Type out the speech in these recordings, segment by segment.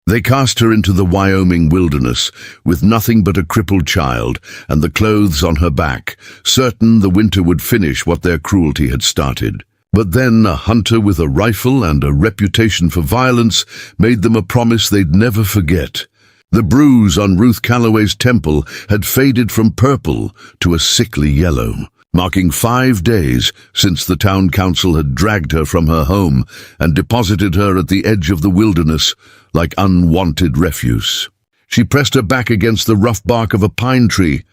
They cast her into the Wyoming wilderness, with nothing but a crippled child and the clothes on her back, certain the winter would finish what their cruelty had started. But then a hunter with a rifle and a reputation for violence made them a promise they'd never forget. The bruise on Ruth Calloway's temple had faded from purple to a sickly yellow, marking 5 days since the town council had dragged her from her home and deposited her at the edge of the wilderness like unwanted refuse. She pressed her back against the rough bark of a pine tree,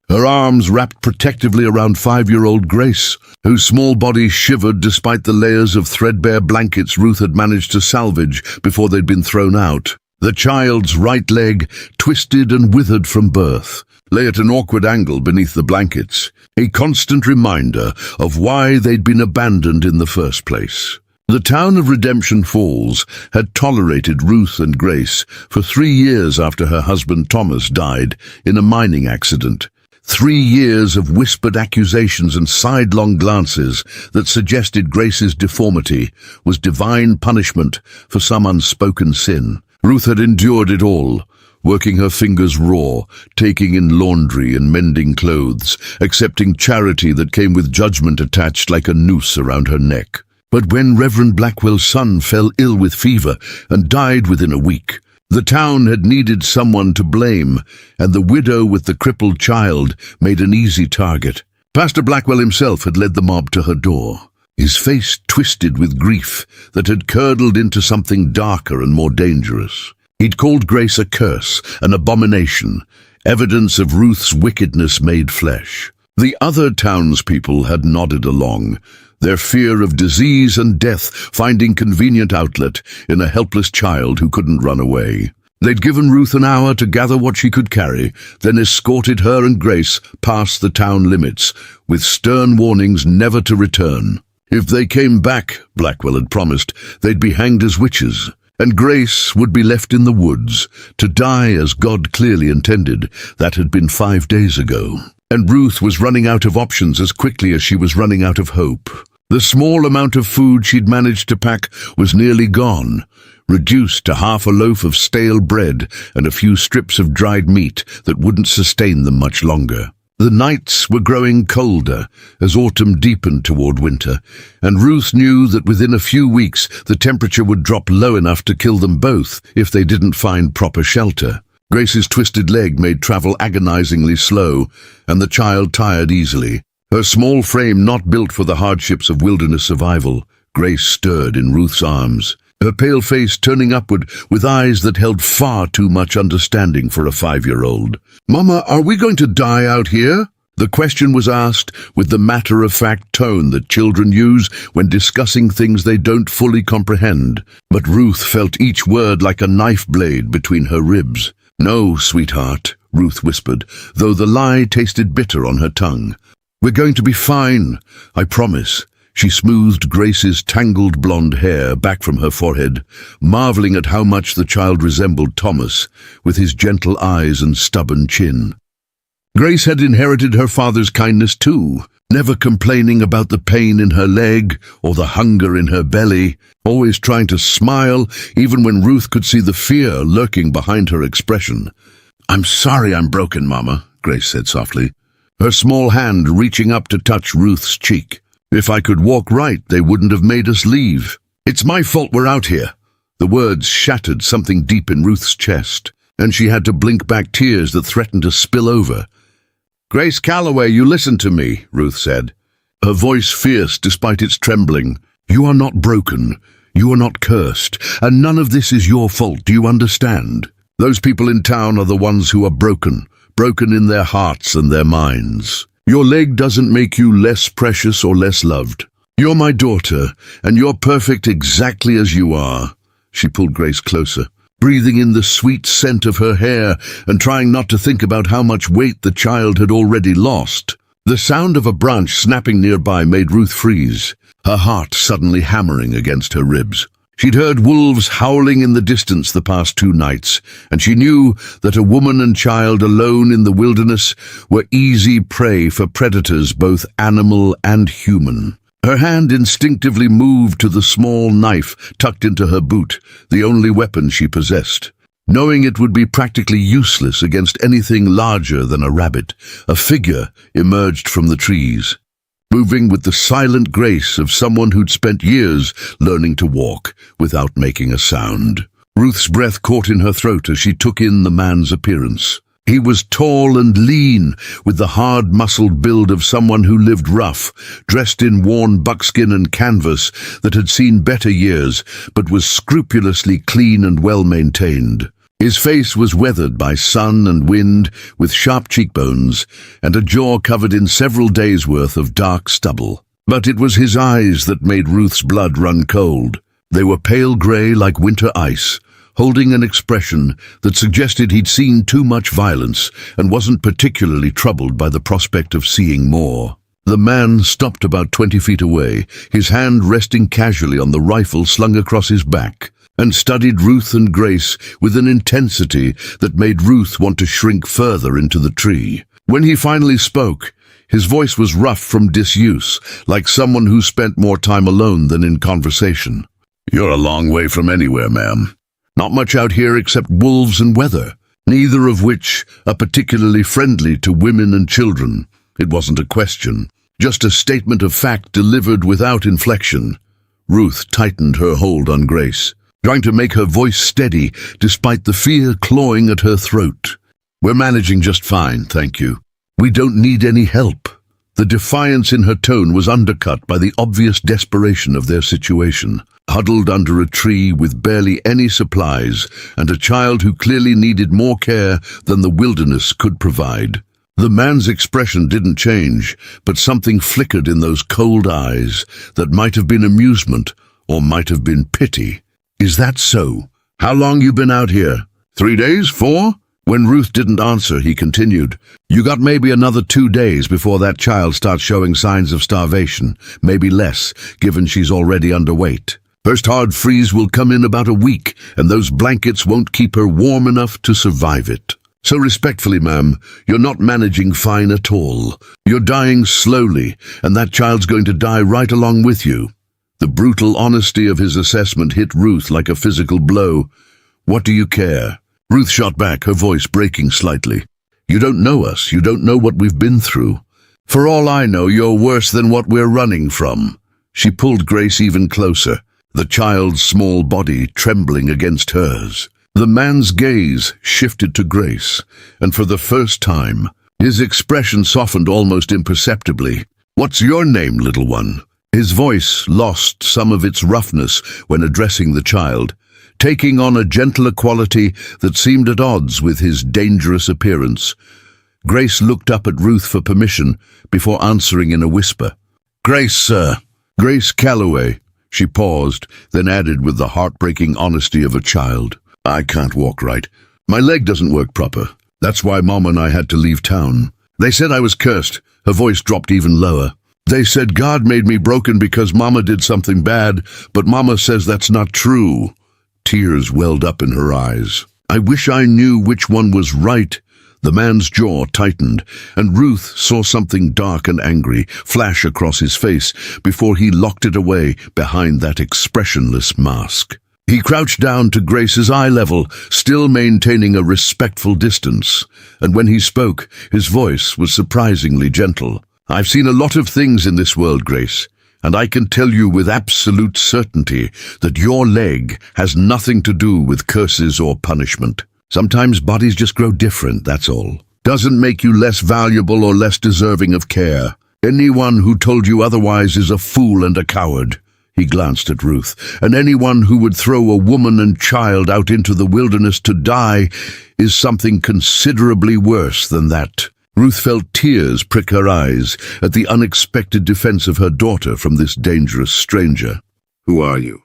her arms wrapped protectively around 5-year-old Grace, whose small body shivered despite the layers of threadbare blankets Ruth had managed to salvage before they'd been thrown out. The child's right leg, twisted and withered from birth, lay at an awkward angle beneath the blankets, a constant reminder of why they'd been abandoned in the first place. The town of Redemption Falls had tolerated Ruth and Grace for 3 years after her husband Thomas died in a mining accident. 3 years of whispered accusations and sidelong glances that suggested Grace's deformity was divine punishment for some unspoken sin. Ruth had endured it all, working her fingers raw, taking in laundry and mending clothes, accepting charity that came with judgment attached like a noose around her neck. But when Reverend Blackwell's son fell ill with fever and died within a week, the town had needed someone to blame, and the widow with the crippled child made an easy target. Pastor Blackwell himself had led the mob to her door, his face twisted with grief that had curdled into something darker and more dangerous. He'd called Grace a curse, an abomination, evidence of Ruth's wickedness made flesh. The other townspeople had nodded along, their fear of disease and death finding convenient outlet in a helpless child who couldn't run away. They'd given Ruth an hour to gather what she could carry, then escorted her and Grace past the town limits, with stern warnings never to return. If they came back, Blackwell had promised, they'd be hanged as witches, and Grace would be left in the woods, to die as God clearly intended. That had been 5 days ago. And Ruth was running out of options as quickly as she was running out of hope. The small amount of food she'd managed to pack was nearly gone, reduced to half a loaf of stale bread and a few strips of dried meat that wouldn't sustain them much longer. The nights were growing colder as autumn deepened toward winter, and Ruth knew that within a few weeks the temperature would drop low enough to kill them both if they didn't find proper shelter. Grace's twisted leg made travel agonizingly slow, and the child tired easily. Her small frame not built for the hardships of wilderness survival, Grace stirred in Ruth's arms, her pale face turning upward with eyes that held far too much understanding for a 5-year-old. "Mama, are we going to die out here?" The question was asked with the matter-of-fact tone that children use when discussing things they don't fully comprehend. But Ruth felt each word like a knife blade between her ribs. "No, sweetheart," Ruth whispered, though the lie tasted bitter on her tongue. "We're going to be fine, I promise." She smoothed Grace's tangled blonde hair back from her forehead, marveling at how much the child resembled Thomas, with his gentle eyes and stubborn chin. Grace had inherited her father's kindness too, never complaining about the pain in her leg or the hunger in her belly, always trying to smile even when Ruth could see the fear lurking behind her expression. "I'm sorry I'm broken, Mama," Grace said softly, her small hand reaching up to touch Ruth's cheek. "If I could walk right, they wouldn't have made us leave. It's my fault we're out here." The words shattered something deep in Ruth's chest, and she had to blink back tears that threatened to spill over. "Grace Calloway, you listen to me," Ruth said, her voice fierce despite its trembling. "You are not broken. You are not cursed, and none of this is your fault, do you understand? Those people in town are the ones who are broken in their hearts and their minds. Your leg doesn't make you less precious or less loved. You're my daughter, and you're perfect exactly as you are." She pulled Grace closer, breathing in the sweet scent of her hair and trying not to think about how much weight the child had already lost. The sound of a branch snapping nearby made Ruth freeze, her heart suddenly hammering against her ribs. She'd heard wolves howling in the distance the past 2 nights, and she knew that a woman and child alone in the wilderness were easy prey for predators both animal and human. Her hand instinctively moved to the small knife tucked into her boot, the only weapon she possessed. knowing it would be practically useless against anything larger than a rabbit. A figure emerged from the trees, moving with the silent grace of someone who'd spent years learning to walk without making a sound. Ruth's breath caught in her throat as she took in the man's appearance. He was tall and lean, with the hard-muscled build of someone who lived rough, dressed in worn buckskin and canvas that had seen better years, but was scrupulously clean and well-maintained. His face was weathered by sun and wind, with sharp cheekbones, and a jaw covered in several days' worth of dark stubble. But it was his eyes that made Ruth's blood run cold. They were pale grey like winter ice, holding an expression that suggested he'd seen too much violence and wasn't particularly troubled by the prospect of seeing more. The man stopped about 20 feet away, his hand resting casually on the rifle slung across his back, and studied Ruth and Grace with an intensity that made Ruth want to shrink further into the tree. When he finally spoke, his voice was rough from disuse, like someone who spent more time alone than in conversation. "You're a long way from anywhere, ma'am. Not much out here except wolves and weather, neither of which are particularly friendly to women and children." It wasn't a question, just a statement of fact delivered without inflection. Ruth tightened her hold on Grace, trying to make her voice steady despite the fear clawing at her throat. "We're managing just fine, thank you. We don't need any help." The defiance in her tone was undercut by the obvious desperation of their situation. Huddled under a tree with barely any supplies, and a child who clearly needed more care than the wilderness could provide. The man's expression didn't change, but something flickered in those cold eyes that might have been amusement or might have been pity. "Is that so? How long you been out here? 3 days? 4? When Ruth didn't answer, he continued, "You got maybe another 2 days before that child starts showing signs of starvation, maybe less, given she's already underweight. First hard freeze will come in about a week, and those blankets won't keep her warm enough to survive it. So respectfully, ma'am, you're not managing fine at all. You're dying slowly, and that child's going to die right along with you." The brutal honesty of his assessment hit Ruth like a physical blow. "What do you care?" Ruth shot back, her voice breaking slightly. "You don't know us. You don't know what we've been through. For all I know, you're worse than what we're running from." She pulled Grace even closer, the child's small body trembling against hers. The man's gaze shifted to Grace, and for the first time, his expression softened almost imperceptibly. "What's your name, little one?" His voice lost some of its roughness when addressing the child, taking on a gentler quality that seemed at odds with his dangerous appearance. Grace looked up at Ruth for permission before answering in a whisper. "Grace, sir." "Grace Calloway." She paused, then added with the heartbreaking honesty of a child. "I can't walk right. My leg doesn't work proper. That's why Mom and I had to leave town. They said I was cursed." Her voice dropped even lower. "They said God made me broken because Mama did something bad, but Mama says that's not true." Tears welled up in her eyes. "I wish I knew which one was right." The man's jaw tightened, and Ruth saw something dark and angry flash across his face before he locked it away behind that expressionless mask. He crouched down to Grace's eye level, still maintaining a respectful distance, and when he spoke, his voice was surprisingly gentle. "I've seen a lot of things in this world, Grace, and I can tell you with absolute certainty that your leg has nothing to do with curses or punishment. Sometimes bodies just grow different, that's all. Doesn't make you less valuable or less deserving of care. Anyone who told you otherwise is a fool and a coward." He glanced at Ruth. "And anyone who would throw a woman and child out into the wilderness to die is something considerably worse than that." Ruth felt tears prick her eyes at the unexpected defense of her daughter from this dangerous stranger. "Who are you?"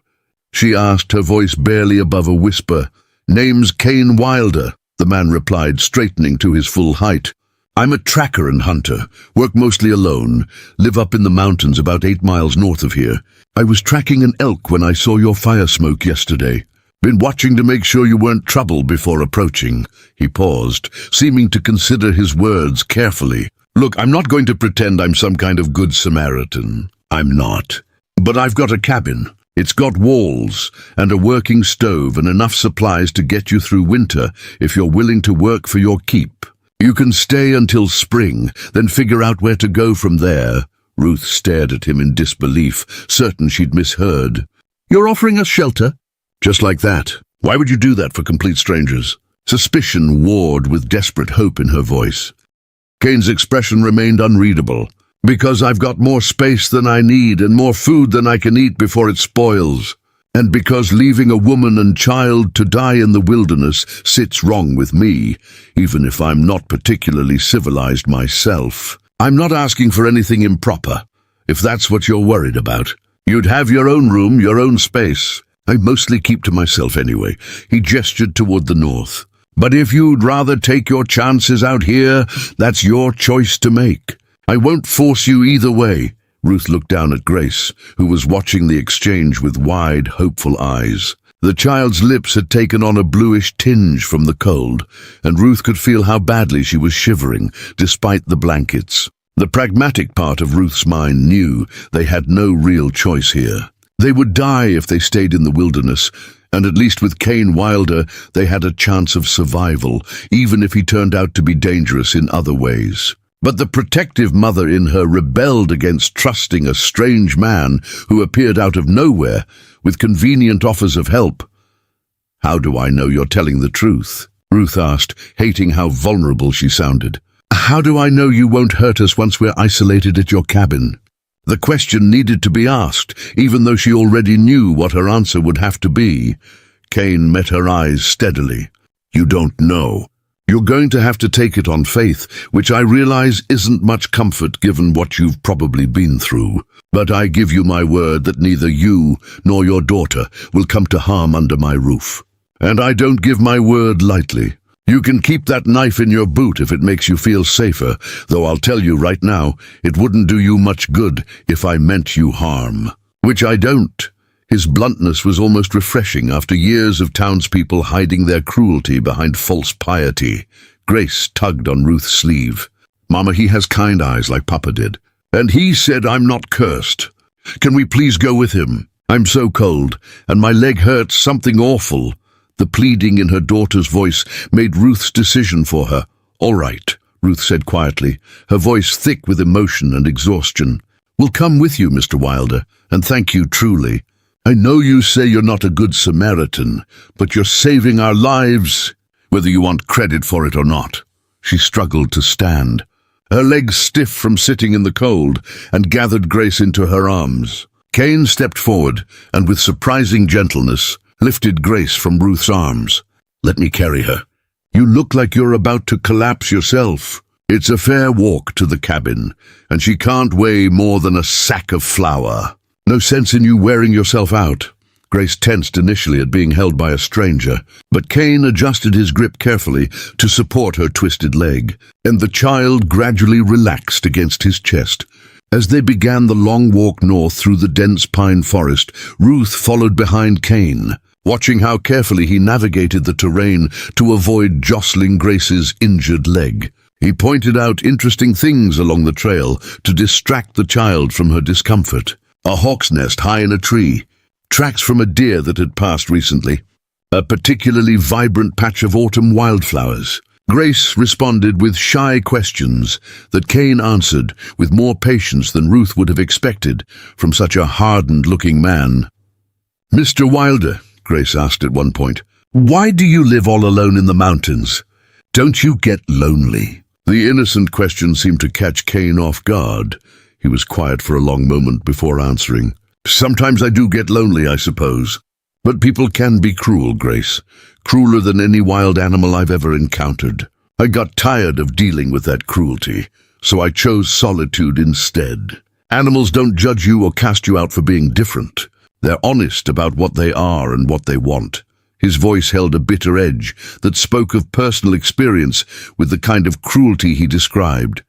she asked, her voice barely above a whisper. "Name's Kane Wilder," the man replied, straightening to his full height. "I'm a tracker and hunter, work mostly alone, live up in the mountains about 8 miles north of here. I was tracking an elk when I saw your fire smoke yesterday. Been watching to make sure you weren't trouble before approaching." He paused, seeming to consider his words carefully. "Look, I'm not going to pretend I'm some kind of good Samaritan. I'm not. But I've got a cabin. It's got walls and a working stove and enough supplies to get you through winter if you're willing to work for your keep. You can stay until spring, then figure out where to go from there." Ruth stared at him in disbelief, certain she'd misheard. "You're offering us shelter?" "Just like that. Why would you do that for complete strangers?" Suspicion warred with desperate hope in her voice. Kane's expression remained unreadable. "Because I've got more space than I need and more food than I can eat before it spoils. And because leaving a woman and child to die in the wilderness sits wrong with me, even if I'm not particularly civilized myself. I'm not asking for anything improper, if that's what you're worried about. You'd have your own room, your own space. I mostly keep to myself anyway." He gestured toward the north. "But if you'd rather take your chances out here, that's your choice to make. I won't force you either way." Ruth looked down at Grace, who was watching the exchange with wide, hopeful eyes. The child's lips had taken on a bluish tinge from the cold, and Ruth could feel how badly she was shivering, despite the blankets. The pragmatic part of Ruth's mind knew they had no real choice here. They would die if they stayed in the wilderness, and at least with Kane Wilder they had a chance of survival, even if he turned out to be dangerous in other ways. But the protective mother in her rebelled against trusting a strange man who appeared out of nowhere with convenient offers of help. "How do I know you're telling the truth?" Ruth asked, hating how vulnerable she sounded. "How do I know you won't hurt us once we're isolated at your cabin?" The question needed to be asked, even though she already knew what her answer would have to be. Kane met her eyes steadily. "You don't know. You're going to have to take it on faith, which I realize isn't much comfort given what you've probably been through. But I give you my word that neither you nor your daughter will come to harm under my roof. And I don't give my word lightly. You can keep that knife in your boot if it makes you feel safer, though I'll tell you right now, it wouldn't do you much good if I meant you harm. Which I don't." His bluntness was almost refreshing after years of townspeople hiding their cruelty behind false piety. Grace tugged on Ruth's sleeve. "Mama, he has kind eyes like Papa did. And he said I'm not cursed. Can we please go with him? I'm so cold, and my leg hurts something awful." The pleading in her daughter's voice made Ruth's decision for her. "All right," Ruth said quietly, her voice thick with emotion and exhaustion. "We'll come with you, Mr. Wilder, and thank you truly. I know you say you're not a good Samaritan, but you're saving our lives, whether you want credit for it or not." She struggled to stand, her legs stiff from sitting in the cold, and gathered Grace into her arms. Kane stepped forward, and with surprising gentleness, lifted Grace from Ruth's arms. "Let me carry her. You look like you're about to collapse yourself. It's a fair walk to the cabin, and she can't weigh more than a sack of flour. No sense in you wearing yourself out." Grace tensed initially at being held by a stranger, but Kane adjusted his grip carefully to support her twisted leg, and the child gradually relaxed against his chest. As they began the long walk north through the dense pine forest, Ruth followed behind Kane, watching how carefully he navigated the terrain to avoid jostling Grace's injured leg. He pointed out interesting things along the trail to distract the child from her discomfort. A hawk's nest high in a tree, tracks from a deer that had passed recently, a particularly vibrant patch of autumn wildflowers. Grace responded with shy questions that Kane answered with more patience than Ruth would have expected from such a hardened-looking man. "Mr. Wilder," Grace asked at one point, "why do you live all alone in the mountains? Don't you get lonely?" The innocent question seemed to catch Kane off guard. He was quiet for a long moment before answering. "Sometimes I do get lonely, I suppose. But people can be cruel, Grace. Crueler than any wild animal I've ever encountered. I got tired of dealing with that cruelty, so I chose solitude instead. Animals don't judge you or cast you out for being different. They're honest about what they are and what they want." His voice held a bitter edge that spoke of personal experience with the kind of cruelty he described.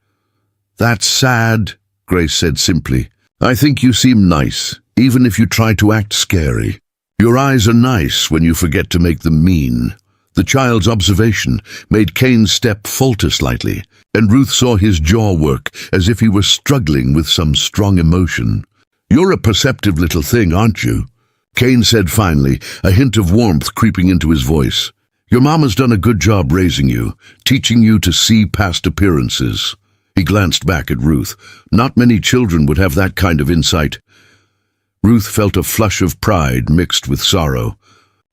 "That's sad," Grace said simply. "I think you seem nice, even if you try to act scary. Your eyes are nice when you forget to make them mean." The child's observation made Kane's step falter slightly, and Ruth saw his jaw work as if he were struggling with some strong emotion. "You're a perceptive little thing, aren't you? Kane said finally, a hint of warmth creeping into his voice. "Your mama's done a good job raising you, teaching you to see past appearances." He glanced back at Ruth. Not many children would have that kind of insight. Ruth felt a flush of pride mixed with sorrow.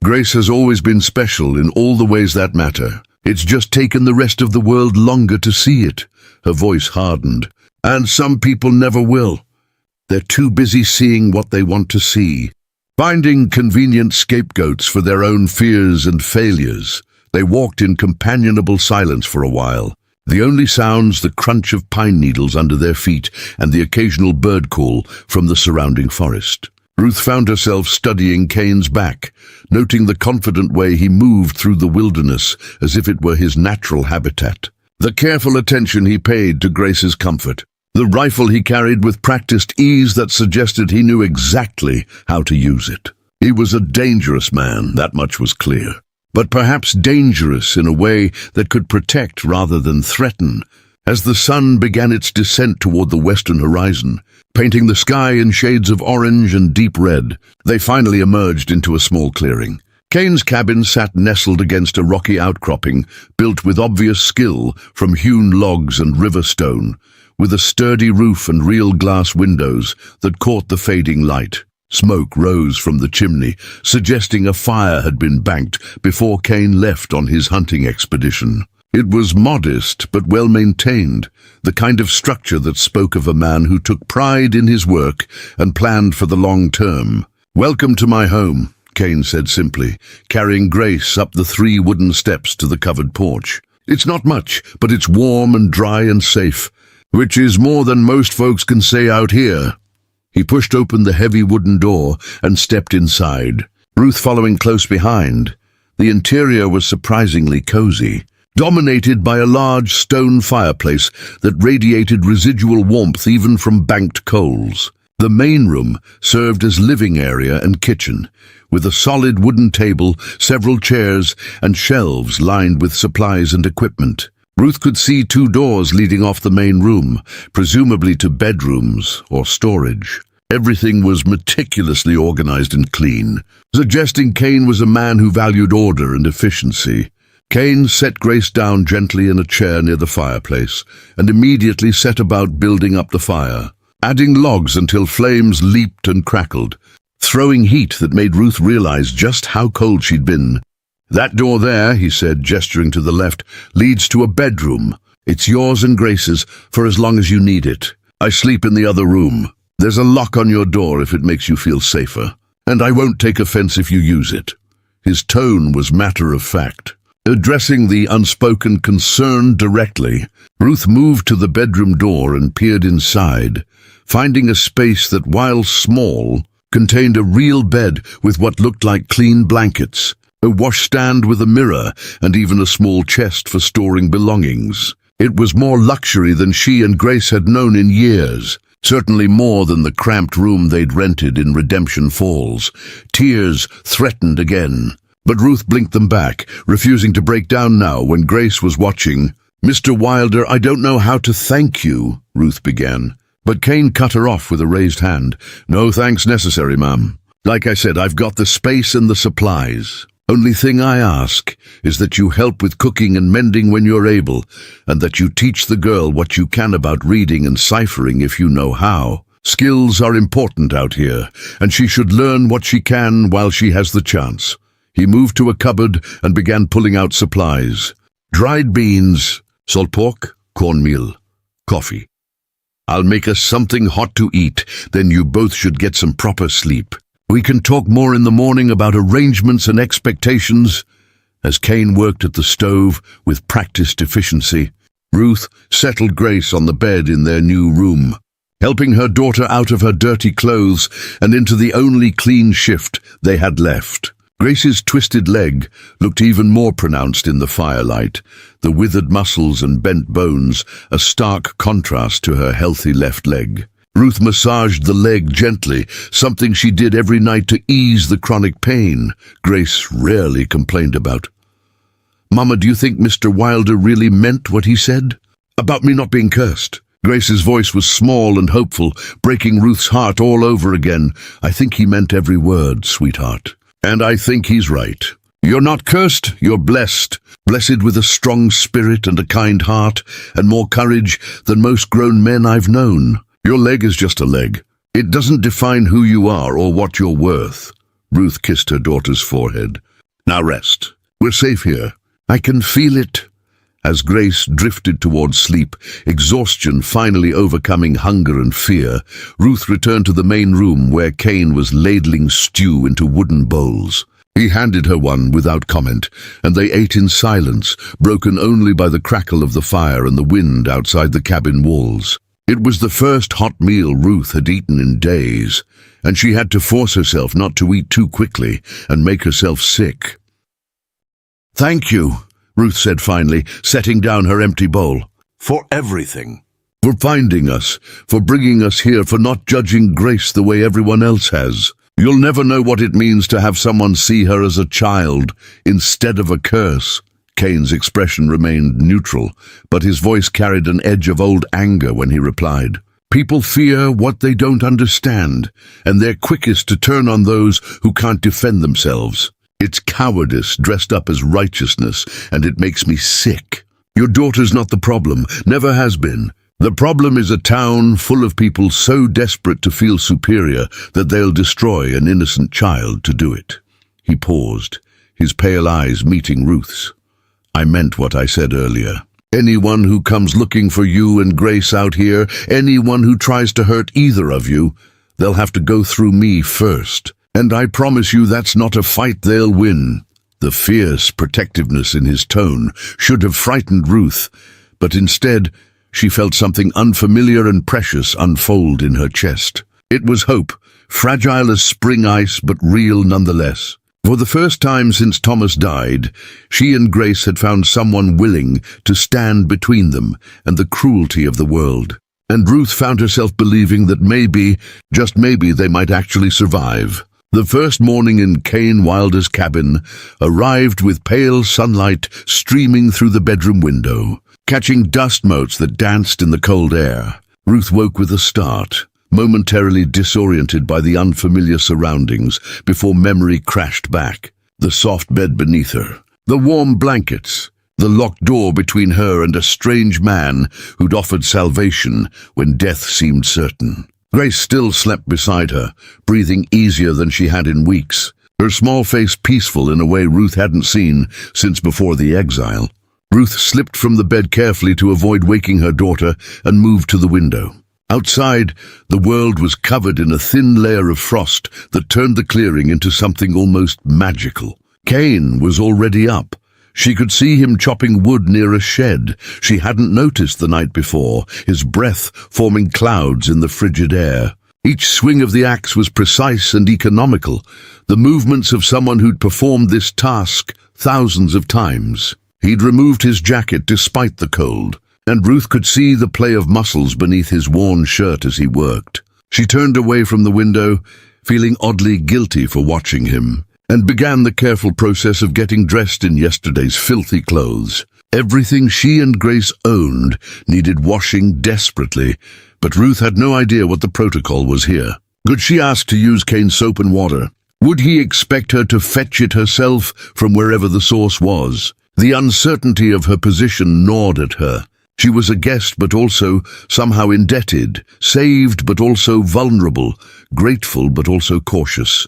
Grace has always been special in all the ways that matter. It's just taken the rest of the world longer to see it. Her voice hardened. And some people never will. They're too busy seeing what they want to see, finding convenient scapegoats for their own fears and failures. They walked in companionable silence for a while. The only sounds the crunch of pine needles under their feet and the occasional bird call from the surrounding forest. Ruth found herself studying Kane's back, noting the confident way he moved through the wilderness as if it were his natural habitat. The careful attention he paid to Grace's comfort. The rifle he carried with practiced ease that suggested he knew exactly how to use it. He was a dangerous man, that much was clear. But perhaps dangerous in a way that could protect rather than threaten. As the sun began its descent toward the western horizon, painting the sky in shades of orange and deep red, they finally emerged into a small clearing. Kane's cabin sat nestled against a rocky outcropping, built with obvious skill from hewn logs and river stone, with a sturdy roof and real glass windows that caught the fading light. Smoke rose from the chimney, suggesting a fire had been banked before Kane left on his hunting expedition. It was modest but well-maintained, the kind of structure that spoke of a man who took pride in his work and planned for the long term. "Welcome to my home," Kane said simply, carrying Grace up the 3 wooden steps to the covered porch. "It's not much, but it's warm and dry and safe, which is more than most folks can say out here." He pushed open the heavy wooden door and stepped inside, Ruth following close behind. The interior was surprisingly cozy, dominated by a large stone fireplace that radiated residual warmth even from banked coals. The main room served as living area and kitchen, with a solid wooden table, several chairs, and shelves lined with supplies and equipment. Ruth could see 2 doors leading off the main room, presumably to bedrooms or storage. Everything was meticulously organized and clean, suggesting Kane was a man who valued order and efficiency. Kane set Grace down gently in a chair near the fireplace and immediately set about building up the fire, adding logs until flames leaped and crackled, throwing heat that made Ruth realize just how cold she'd been. "That door there," he said, gesturing to the left, "leads to a bedroom. It's yours and Grace's for as long as you need it. I sleep in the other room. There's a lock on your door if it makes you feel safer, and I won't take offense if you use it." His tone was matter-of-fact, addressing the unspoken concern directly. Ruth moved to the bedroom door and peered inside, finding a space that, while small, contained a real bed with what looked like clean blankets, a washstand with a mirror, and even a small chest for storing belongings. It was more luxury than she and Grace had known in years, certainly more than the cramped room they'd rented in Redemption Falls. Tears threatened again, but Ruth blinked them back, refusing to break down now when Grace was watching. "Mr. Wilder, I don't know how to thank you," Ruth began, but Kane cut her off with a raised hand. "No thanks necessary, ma'am. Like I said, I've got the space and the supplies. Only thing I ask is that you help with cooking and mending when you're able, and that you teach the girl what you can about reading and ciphering if you know how. Skills are important out here, and she should learn what she can while she has the chance." He moved to a cupboard and began pulling out supplies. "Dried beans, salt pork, cornmeal, coffee. I'll make us something hot to eat, then you both should get some proper sleep. We can talk more in the morning about arrangements and expectations." As Kane worked at the stove with practiced efficiency, Ruth settled Grace on the bed in their new room, helping her daughter out of her dirty clothes and into the only clean shift they had left. Grace's twisted leg looked even more pronounced in the firelight, the withered muscles and bent bones a stark contrast to her healthy left leg. Ruth massaged the leg gently, something she did every night to ease the chronic pain Grace rarely complained about. "Mama, do you think Mr. Wilder really meant what he said? About me not being cursed?" Grace's voice was small and hopeful, breaking Ruth's heart all over again. "I think he meant every word, sweetheart. And I think he's right. You're not cursed, you're blessed. Blessed with a strong spirit and a kind heart, and more courage than most grown men I've known. Your leg is just a leg. It doesn't define who you are or what you're worth." Ruth kissed her daughter's forehead. "Now rest. We're safe here. I can feel it." As Grace drifted towards sleep, exhaustion finally overcoming hunger and fear, Ruth returned to the main room where Cain was ladling stew into wooden bowls. He handed her one without comment, and they ate in silence, broken only by the crackle of the fire and the wind outside the cabin walls. It was the first hot meal Ruth had eaten in days, and she had to force herself not to eat too quickly and make herself sick. "Thank you," Ruth said finally, setting down her empty bowl. "For everything. For finding us, for bringing us here, for not judging Grace the way everyone else has. You'll never know what it means to have someone see her as a child instead of a curse." Cain's expression remained neutral, but his voice carried an edge of old anger when he replied. "People fear what they don't understand, and they're quickest to turn on those who can't defend themselves. It's cowardice dressed up as righteousness, and it makes me sick. Your daughter's not the problem, never has been. The problem is a town full of people so desperate to feel superior that they'll destroy an innocent child to do it." He paused, his pale eyes meeting Ruth's. "I meant what I said earlier. Anyone who comes looking for you and Grace out here, anyone who tries to hurt either of you, they'll have to go through me first. And I promise you that's not a fight they'll win." The fierce protectiveness in his tone should have frightened Ruth, but instead she felt something unfamiliar and precious unfold in her chest. It was hope, fragile as spring ice but real nonetheless. For the first time since Thomas died, she and Grace had found someone willing to stand between them and the cruelty of the world. And Ruth found herself believing that maybe, just maybe, they might actually survive. The first morning in Cain Wilder's cabin arrived with pale sunlight streaming through the bedroom window, catching dust motes that danced in the cold air. Ruth woke with a start, momentarily disoriented by the unfamiliar surroundings before memory crashed back. The soft bed beneath her, the warm blankets, the locked door between her and a strange man who'd offered salvation when death seemed certain. Grace still slept beside her, breathing easier than she had in weeks, her small face peaceful in a way Ruth hadn't seen since before the exile. Ruth slipped from the bed carefully to avoid waking her daughter and moved to the window. Outside, the world was covered in a thin layer of frost that turned the clearing into something almost magical. Cain was already up. She could see him chopping wood near a shed she hadn't noticed the night before, his breath forming clouds in the frigid air. Each swing of the axe was precise and economical, the movements of someone who'd performed this task thousands of times. He'd removed his jacket despite the cold, and Ruth could see the play of muscles beneath his worn shirt as he worked. She turned away from the window, feeling oddly guilty for watching him, and began the careful process of getting dressed in yesterday's filthy clothes. Everything she and Grace owned needed washing desperately, but Ruth had no idea what the protocol was here. Could she ask to use Cain's soap and water? Would he expect her to fetch it herself from wherever the source was? The uncertainty of her position gnawed at her. She was a guest but also somehow indebted, saved but also vulnerable, grateful but also cautious.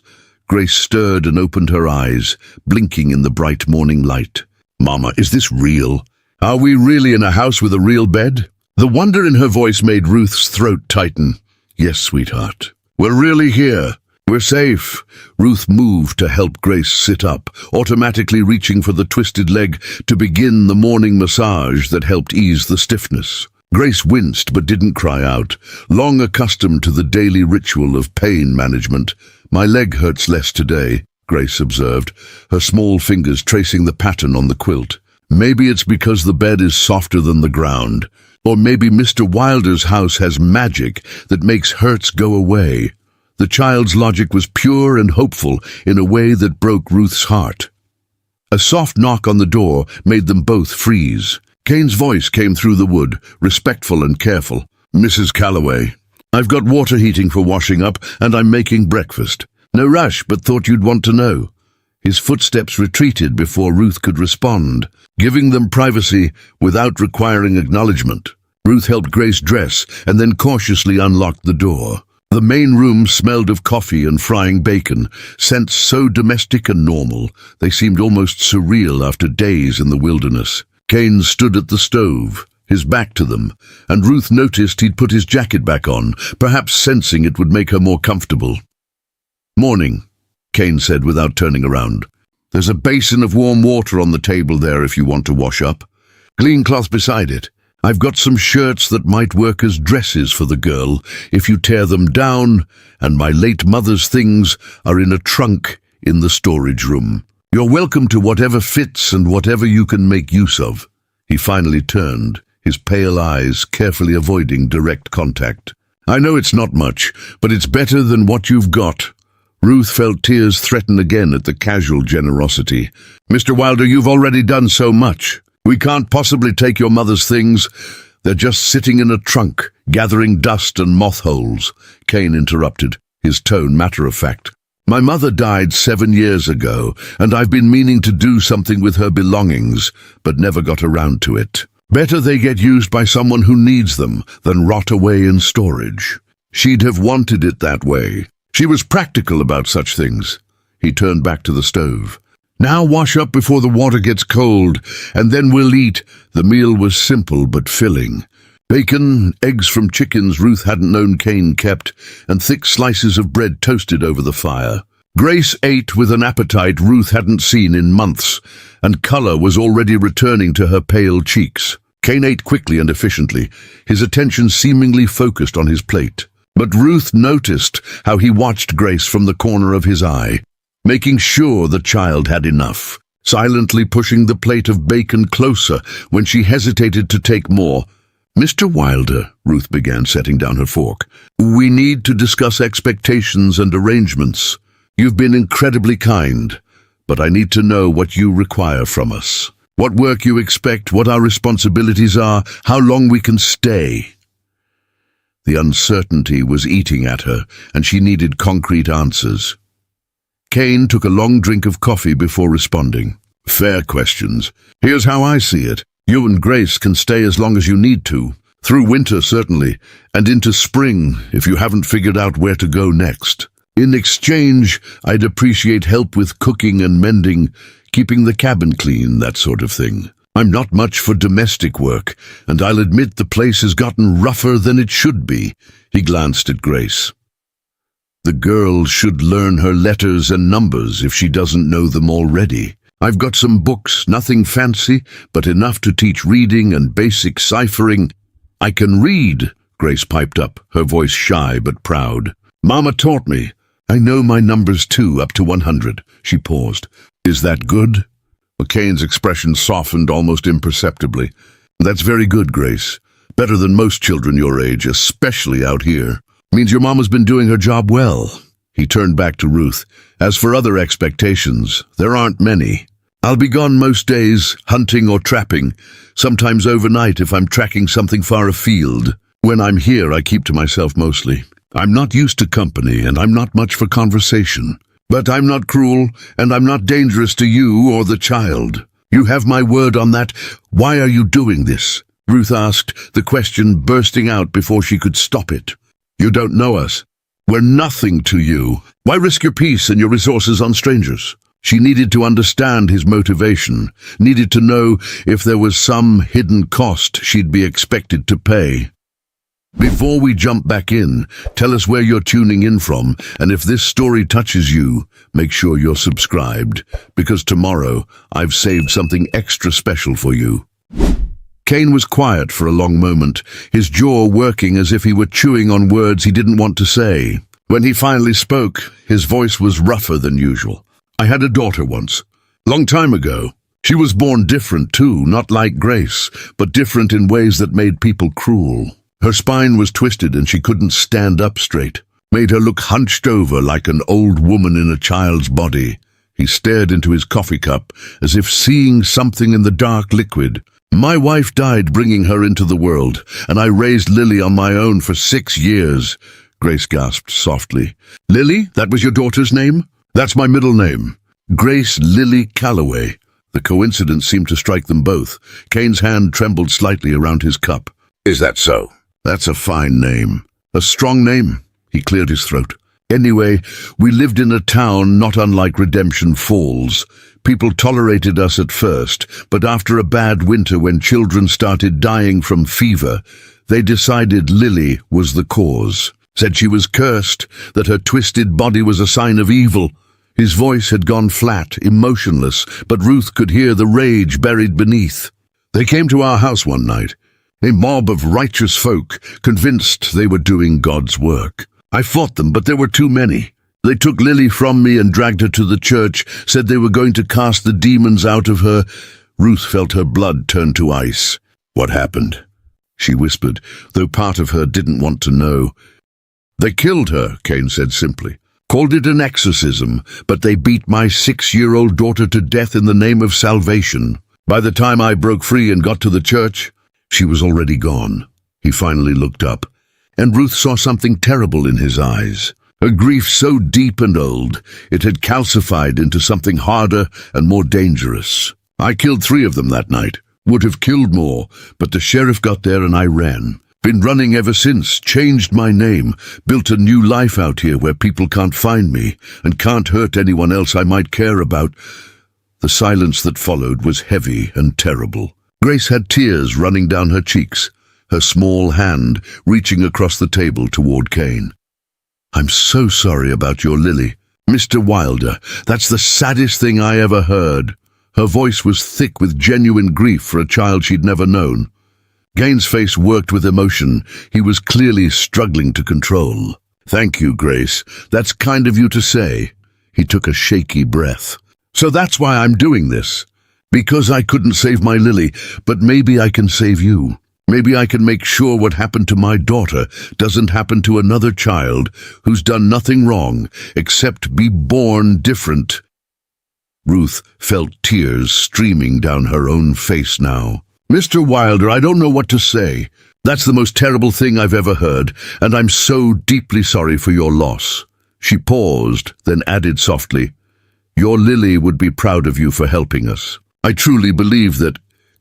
Grace stirred and opened her eyes, blinking in the bright morning light. "Mama, is this real? Are we really in a house with a real bed?" The wonder in her voice made Ruth's throat tighten. "Yes, sweetheart. We're really here. We're safe." Ruth moved to help Grace sit up, automatically reaching for the twisted leg to begin the morning massage that helped ease the stiffness. Grace winced but didn't cry out, long accustomed to the daily ritual of pain management. "My leg hurts less today," Grace observed, her small fingers tracing the pattern on the quilt. "Maybe it's because the bed is softer than the ground. Or maybe Mr. Wilder's house has magic that makes hurts go away." The child's logic was pure and hopeful in a way that broke Ruth's heart. A soft knock on the door made them both freeze. Cain's voice came through the wood, respectful and careful. Mrs. Calloway, I've got water heating for washing up, and I'm making breakfast. No rush, but thought you'd want to know. His footsteps retreated before Ruth could respond, giving them privacy without requiring acknowledgement. Ruth helped Grace dress and then cautiously unlocked the door. The main room smelled of coffee and frying bacon, scents so domestic and normal, they seemed almost surreal after days in the wilderness. Kane stood at the stove, his back to them, and Ruth noticed he'd put his jacket back on, perhaps sensing it would make her more comfortable. "Morning," Kane said without turning around. "There's a basin of warm water on the table there if you want to wash up. Clean cloth beside it. I've got some shirts that might work as dresses for the girl if you tear them down, and my late mother's things are in a trunk in the storage room. You're welcome to whatever fits and whatever you can make use of." He finally turned, his pale eyes carefully avoiding direct contact. "I know it's not much, but it's better than what you've got." Ruth felt tears threaten again at the casual generosity. "Mr. Wilder, you've already done so much. We can't possibly take your mother's things. They're just sitting in a trunk, gathering dust and moth holes," Kane interrupted, his tone matter-of-fact. "My mother died 7 years ago, and I've been meaning to do something with her belongings, but never got around to it. Better they get used by someone who needs them than rot away in storage. She'd have wanted it that way. She was practical about such things." He turned back to the stove. "Now wash up before the water gets cold, and then we'll eat." The meal was simple but filling. Bacon, eggs from chickens Ruth hadn't known Kane kept, and thick slices of bread toasted over the fire. Grace ate with an appetite Ruth hadn't seen in months, and color was already returning to her pale cheeks. Kane ate quickly and efficiently, his attention seemingly focused on his plate. But Ruth noticed how he watched Grace from the corner of his eye, making sure the child had enough, silently pushing the plate of bacon closer when she hesitated to take more. "Mr. Wilder," Ruth began, setting down her fork, "we need to discuss expectations and arrangements. You've been incredibly kind, but I need to know what you require from us. What work you expect, what our responsibilities are, how long we can stay." The uncertainty was eating at her, and she needed concrete answers. Kane took a long drink of coffee before responding. "Fair questions. Here's how I see it. You and Grace can stay as long as you need to. Through winter, certainly, and into spring if you haven't figured out where to go next. In exchange, I'd appreciate help with cooking and mending, keeping the cabin clean, that sort of thing. I'm not much for domestic work, and I'll admit the place has gotten rougher than it should be." He glanced at Grace. "The girl should learn her letters and numbers if she doesn't know them already. I've got some books, nothing fancy, but enough to teach reading and basic ciphering." "I can read," Grace piped up, her voice shy but proud. "Mama taught me. I know my numbers too, up to 100. She paused. "Is that good?" McCain's expression softened almost imperceptibly. "That's very good, Grace. Better than most children your age, especially out here. Means your mama's been doing her job well." He turned back to Ruth. "As for other expectations, there aren't many. I'll be gone most days, hunting or trapping, sometimes overnight if I'm tracking something far afield. When I'm here, I keep to myself mostly. I'm not used to company, and I'm not much for conversation. But I'm not cruel, and I'm not dangerous to you or the child. You have my word on that. Why are you doing this?" Ruth asked, the question bursting out before she could stop it. "You don't know us. We're nothing to you. Why risk your peace and your resources on strangers?" She needed to understand his motivation, needed to know if there was some hidden cost she'd be expected to pay. "Before we jump back in, tell us where you're tuning in from, and if this story touches you, make sure you're subscribed, because tomorrow I've saved something extra special for you." Kane was quiet for a long moment, his jaw working as if he were chewing on words he didn't want to say. When he finally spoke, his voice was rougher than usual. "I had a daughter once, long time ago. She was born different too, not like Grace, but different in ways that made people cruel. Her spine was twisted and she couldn't stand up straight. Made her look hunched over like an old woman in a child's body." He stared into his coffee cup as if seeing something in the dark liquid. My wife died bringing her into the world, and I raised Lily on my own for 6 years, Grace gasped softly. Lily? That was your daughter's name? That's my middle name. Grace Lily Calloway. The coincidence seemed to strike them both. Kane's hand trembled slightly around his cup. Is that so? That's a fine name. A strong name. He cleared his throat. Anyway, we lived in a town not unlike Redemption Falls. People tolerated us at first, but after a bad winter when children started dying from fever, they decided Lily was the cause. Said she was cursed, that her twisted body was a sign of evil. His voice had gone flat, emotionless, but Ruth could hear the rage buried beneath. They came to our house one night, a mob of righteous folk, convinced they were doing God's work. I fought them, but there were too many. They took Lily from me and dragged her to the church, said they were going to cast the demons out of her. Ruth felt her blood turn to ice. What happened? She whispered, though part of her didn't want to know. They killed her, Kane said simply. Called it an exorcism, but they beat my 6-year-old daughter to death in the name of salvation. By the time I broke free and got to the church, she was already gone. He finally looked up, and Ruth saw something terrible in his eyes. A grief so deep and old, it had calcified into something harder and more dangerous. I killed 3 of them that night. Would have killed more, but the sheriff got there and I ran. Been running ever since, changed my name, built a new life out here where people can't find me and can't hurt anyone else I might care about. The silence that followed was heavy and terrible. Grace had tears running down her cheeks, her small hand reaching across the table toward Kane. I'm so sorry about your Lily. Mr. Wilder, that's the saddest thing I ever heard. Her voice was thick with genuine grief for a child she'd never known. Kane's face worked with emotion. He was clearly struggling to control. Thank you, Grace. That's kind of you to say. He took a shaky breath. So that's why I'm doing this. Because I couldn't save my Lily, but maybe I can save you. Maybe I can make sure what happened to my daughter doesn't happen to another child who's done nothing wrong except be born different. Ruth felt tears streaming down her own face now. Mr. Wilder, I don't know what to say. That's the most terrible thing I've ever heard, and I'm so deeply sorry for your loss. She paused, then added softly, Your Lily would be proud of you for helping us. I truly believe that...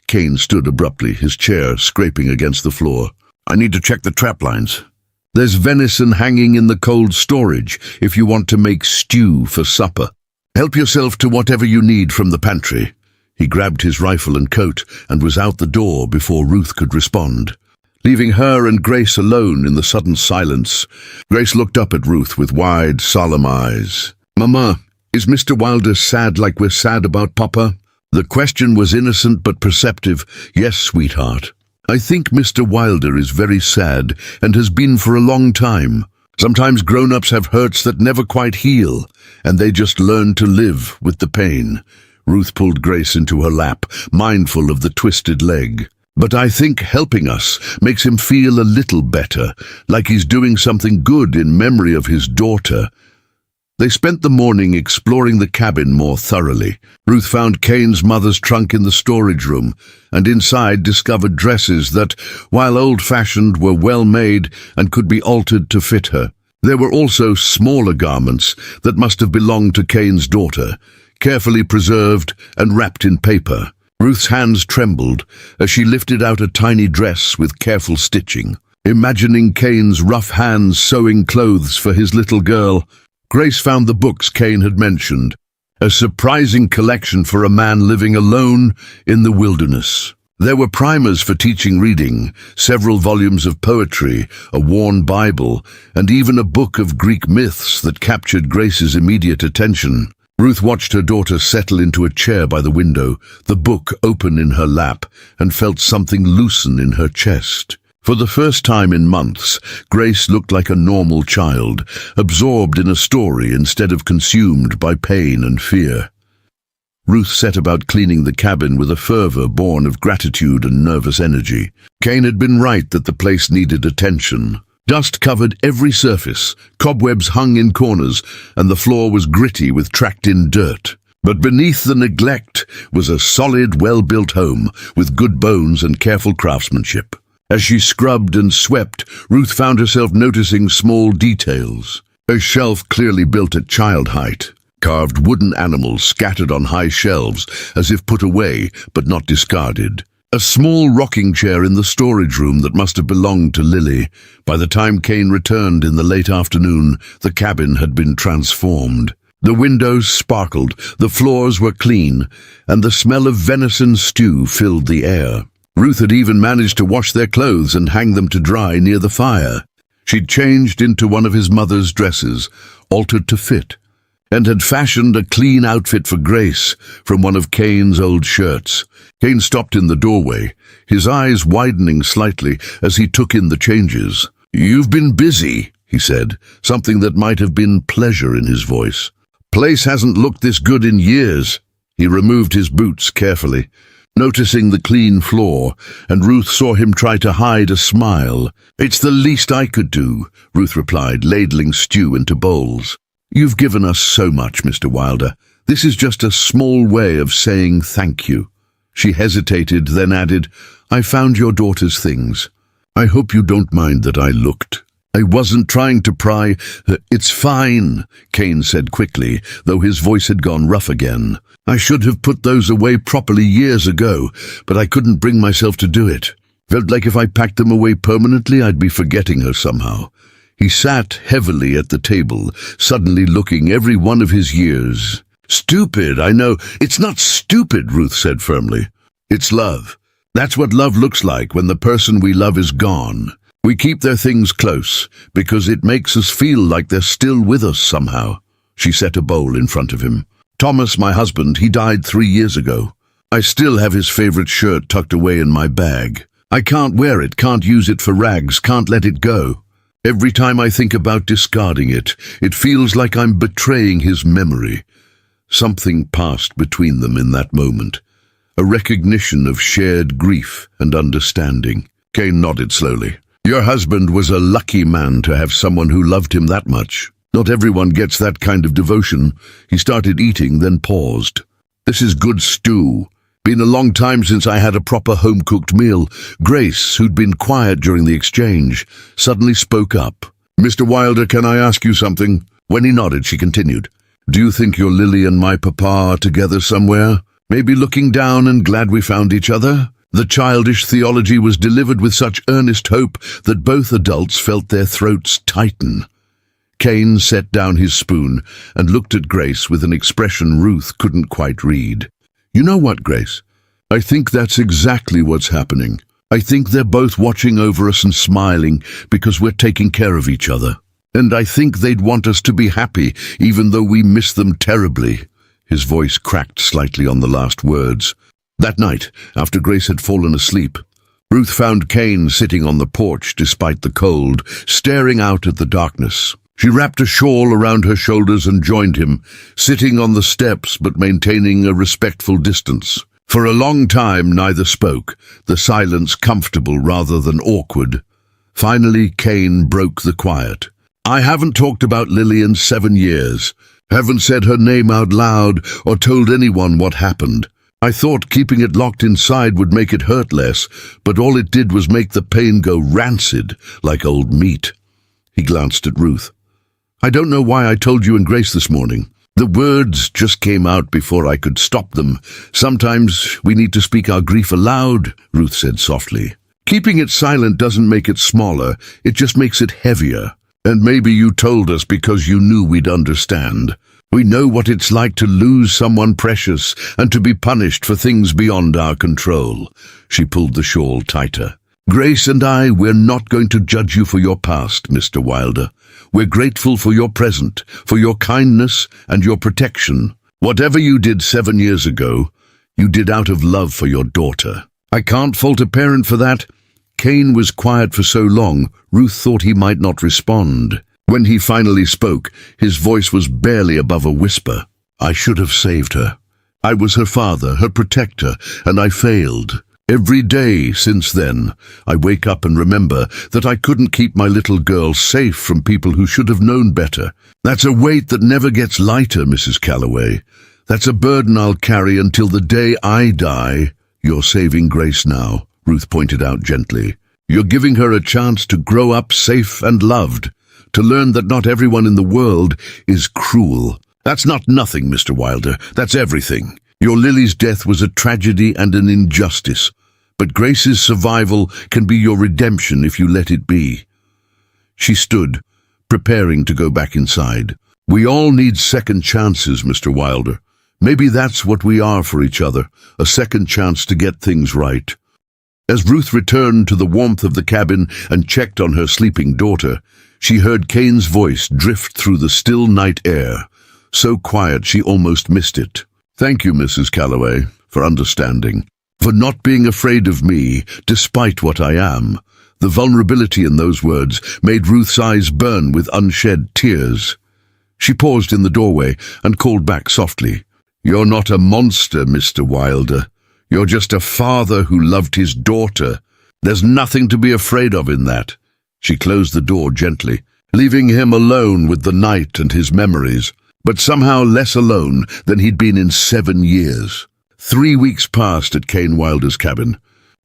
Kane stood abruptly, his chair scraping against the floor. I need to check the trap lines. There's venison hanging in the cold storage if you want to make stew for supper. Help yourself to whatever you need from the pantry. He grabbed his rifle and coat and was out the door before Ruth could respond. Leaving her and Grace alone in the sudden silence, Grace looked up at Ruth with wide, solemn eyes. Mama, is Mr. Wilder sad like we're sad about Papa? The question was innocent but perceptive. Yes, sweetheart. I think Mr. Wilder is very sad and has been for a long time. Sometimes grown-ups have hurts that never quite heal, and they just learn to live with the pain. Ruth pulled Grace into her lap, mindful of the twisted leg. But I think helping us makes him feel a little better, like he's doing something good in memory of his daughter. They spent the morning exploring the cabin more thoroughly. Ruth found Kane's mother's trunk in the storage room, and inside discovered dresses that, while old-fashioned, were well-made and could be altered to fit her. There were also smaller garments that must have belonged to Kane's daughter, carefully preserved and wrapped in paper. Ruth's hands trembled as she lifted out a tiny dress with careful stitching. Imagining Kane's rough hands sewing clothes for his little girl, Grace found the books Kane had mentioned, a surprising collection for a man living alone in the wilderness. There were primers for teaching reading, several volumes of poetry, a worn Bible, and even a book of Greek myths that captured Grace's immediate attention. Ruth watched her daughter settle into a chair by the window, the book open in her lap, and felt something loosen in her chest. For the first time in months, Grace looked like a normal child, absorbed in a story instead of consumed by pain and fear. Ruth set about cleaning the cabin with a fervor born of gratitude and nervous energy. Kane had been right that the place needed attention. Dust covered every surface, cobwebs hung in corners, and the floor was gritty with tracked-in dirt. But beneath the neglect was a solid, well-built home with good bones and careful craftsmanship. As she scrubbed and swept, Ruth found herself noticing small details. A shelf clearly built at child height. Carved wooden animals scattered on high shelves as if put away but not discarded. A small rocking chair in the storage room that must have belonged to Lily. By the time Kane returned in the late afternoon, the cabin had been transformed. The windows sparkled, the floors were clean, and the smell of venison stew filled the air. Ruth had even managed to wash their clothes and hang them to dry near the fire. She'd changed into one of his mother's dresses, altered to fit, and had fashioned a clean outfit for Grace from one of Kane's old shirts. Kane stopped in the doorway, his eyes widening slightly as he took in the changes. "You've been busy," he said, something that might have been pleasure in his voice. "Place hasn't looked this good in years." He removed his boots carefully, noticing the clean floor, and Ruth saw him try to hide a smile. "It's the least I could do," Ruth replied, ladling stew into bowls. "You've given us so much, Mr. Wilder. This is just a small way of saying thank you." She hesitated, then added, "I found your daughter's things. I hope you don't mind that I looked. I wasn't trying to pry." "It's fine," Kane said quickly, though his voice had gone rough again. "I should have put those away properly years ago, but I couldn't bring myself to do it. Felt like if I packed them away permanently, I'd be forgetting her somehow." He sat heavily at the table, suddenly looking every one of his years. "Stupid, I know." "It's not stupid," Ruth said firmly. "It's love. That's what love looks like when the person we love is gone. We keep their things close because it makes us feel like they're still with us somehow." She set a bowl in front of him. "Thomas, my husband, he died 3 years ago. I still have his favorite shirt tucked away in my bag. I can't wear it, can't use it for rags, can't let it go. Every time I think about discarding it, it feels like I'm betraying his memory." Something passed between them in that moment, a recognition of shared grief and understanding. Kane nodded slowly. "Your husband was a lucky man to have someone who loved him that much. Not everyone gets that kind of devotion." He started eating, then paused. "This is good stew. Been a long time since I had a proper home-cooked meal." Grace, who'd been quiet during the exchange, suddenly spoke up. "Mr. Wilder, can I ask you something?" When he nodded, she continued. "Do you think your Lily and my papa are together somewhere? Maybe looking down and glad we found each other?" The childish theology was delivered with such earnest hope that both adults felt their throats tighten. Kane set down his spoon and looked at Grace with an expression Ruth couldn't quite read. "You know what, Grace? I think that's exactly what's happening. I think they're both watching over us and smiling because we're taking care of each other. And I think they'd want us to be happy, even though we miss them terribly." His voice cracked slightly on the last words. That night, after Grace had fallen asleep, Ruth found Kane sitting on the porch despite the cold, staring out at the darkness. She wrapped a shawl around her shoulders and joined him, sitting on the steps but maintaining a respectful distance. For a long time neither spoke, the silence comfortable rather than awkward. Finally, Kane broke the quiet. "I haven't talked about Lily in 7 years. Haven't said her name out loud or told anyone what happened. I thought keeping it locked inside would make it hurt less, but all it did was make the pain go rancid, like old meat." He glanced at Ruth. "I don't know why I told you and Grace this morning. The words just came out before I could stop them. Sometimes we need to speak our grief aloud," Ruth said softly. "Keeping it silent doesn't make it smaller, it just makes it heavier. And maybe you told us because you knew we'd understand. We know what it's like to lose someone precious and to be punished for things beyond our control." She pulled the shawl tighter. "Grace and we're not going to judge you for your past, Mr. Wilder. We're grateful for your present, for your kindness and your protection. Whatever you did 7 years ago, you did out of love for your daughter. I can't fault a parent for that." Kane was quiet for so long, Ruth thought he might not respond. When he finally spoke, his voice was barely above a whisper. "I should have saved her. I was her father, her protector, and I failed. Every day since then, I wake up and remember that I couldn't keep my little girl safe from people who should have known better. That's a weight that never gets lighter, Mrs. Calloway. That's a burden I'll carry until the day I die. You're saving Grace now, Ruth pointed out gently. You're giving her a chance to grow up safe and loved, to learn that not everyone in the world is cruel. That's not nothing, Mr. Wilder. That's everything. Your Lily's death was a tragedy and an injustice, but Grace's survival can be your redemption if you let it be. She stood, preparing to go back inside. We all need second chances, Mr. Wilder. Maybe that's what we are for each other, a second chance to get things right. As Ruth returned to the warmth of the cabin and checked on her sleeping daughter, she heard Kane's voice drift through the still night air, so quiet she almost missed it. Thank you, Mrs. Calloway, for understanding, for not being afraid of me, despite what I am. The vulnerability in those words made Ruth's eyes burn with unshed tears. She paused in the doorway and called back softly, "You're not a monster, Mr. Wilder. You're just a father who loved his daughter. There's nothing to be afraid of in that." She closed the door gently, leaving him alone with the night and his memories, but somehow less alone than he'd been in 7 years. 3 weeks passed at Kane Wilder's cabin,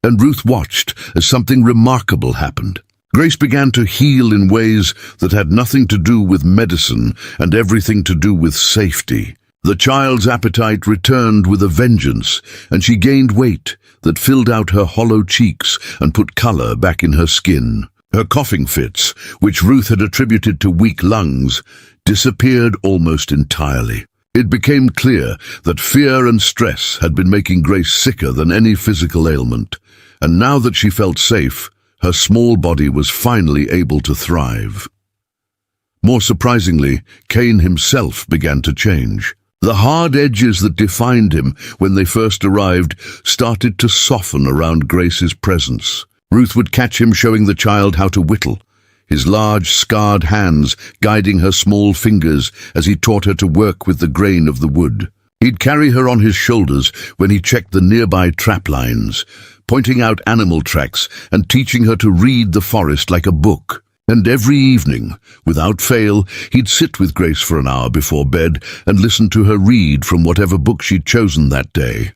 and Ruth watched as something remarkable happened. Grace began to heal in ways that had nothing to do with medicine and everything to do with safety. The child's appetite returned with a vengeance, and she gained weight that filled out her hollow cheeks and put color back in her skin. Her coughing fits, which Ruth had attributed to weak lungs, disappeared almost entirely. It became clear that fear and stress had been making Grace sicker than any physical ailment, and now that she felt safe, her small body was finally able to thrive. More surprisingly, Kane himself began to change. The hard edges that defined him when they first arrived started to soften around Grace's presence. Ruth would catch him showing the child how to whittle, his large, scarred hands guiding her small fingers as he taught her to work with the grain of the wood. He'd carry her on his shoulders when he checked the nearby trap lines, pointing out animal tracks and teaching her to read the forest like a book. And every evening, without fail, he'd sit with Grace for an hour before bed and listen to her read from whatever book she'd chosen that day.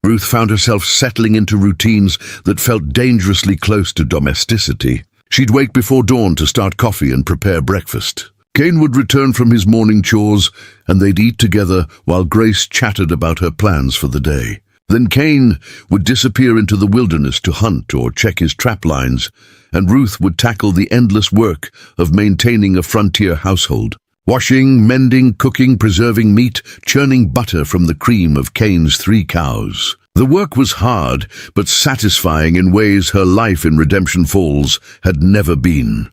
Ruth found herself settling into routines that felt dangerously close to domesticity. She'd wake before dawn to start coffee and prepare breakfast. Kane would return from his morning chores, and they'd eat together while Grace chatted about her plans for the day. Then Kane would disappear into the wilderness to hunt or check his trap lines, and Ruth would tackle the endless work of maintaining a frontier household. Washing, mending, cooking, preserving meat, churning butter from the cream of Kane's 3 cows. The work was hard, but satisfying in ways her life in Redemption Falls had never been.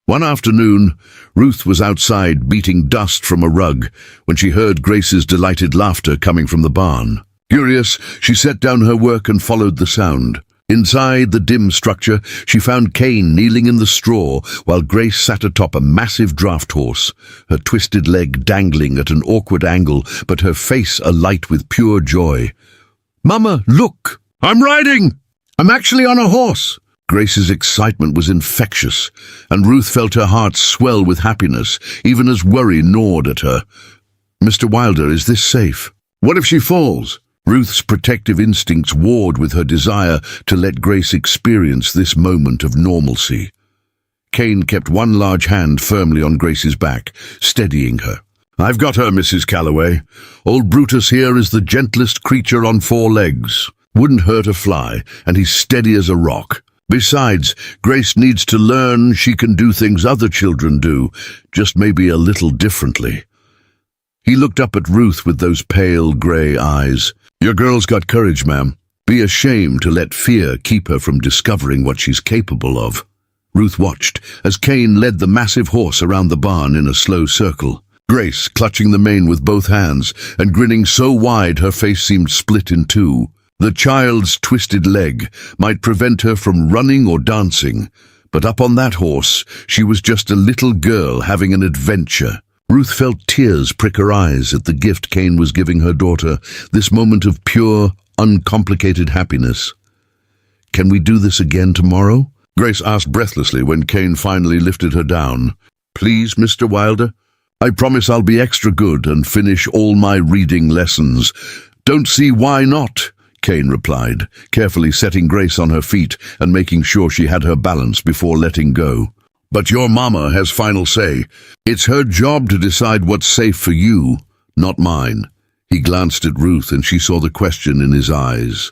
One afternoon, Ruth was outside beating dust from a rug when she heard Grace's delighted laughter coming from the barn. Curious, she set down her work and followed the sound. Inside the dim structure, she found Kane kneeling in the straw while Grace sat atop a massive draft horse, her twisted leg dangling at an awkward angle, but her face alight with pure joy. "Mama, look! I'm riding! I'm actually on a horse!" Grace's excitement was infectious, and Ruth felt her heart swell with happiness, even as worry gnawed at her. "Mr. Wilder, is this safe? What if she falls?" Ruth's protective instincts warred with her desire to let Grace experience this moment of normalcy. Kane kept one large hand firmly on Grace's back, steadying her. "I've got her, Mrs. Calloway. Old Brutus here is the gentlest creature on 4 legs. Wouldn't hurt a fly, and he's steady as a rock. Besides, Grace needs to learn she can do things other children do, just maybe a little differently." He looked up at Ruth with those pale grey eyes. "Your girl's got courage, ma'am. Be ashamed to let fear keep her from discovering what she's capable of." Ruth watched as Kane led the massive horse around the barn in a slow circle. Grace clutching the mane with both hands and grinning so wide her face seemed split in 2. The child's twisted leg might prevent her from running or dancing, but up on that horse she was just a little girl having an adventure. Ruth felt tears prick her eyes at the gift Kane was giving her daughter, this moment of pure, uncomplicated happiness. "Can we do this again tomorrow?" Grace asked breathlessly when Kane finally lifted her down. "Please, Mr. Wilder?" I promise I'll be extra good and finish all my reading lessons. Don't see why not, Cain replied, carefully setting Grace on her feet and making sure she had her balance before letting go. But your mama has final say. It's her job to decide what's safe for you, not mine. He glanced at Ruth and she saw the question in his eyes.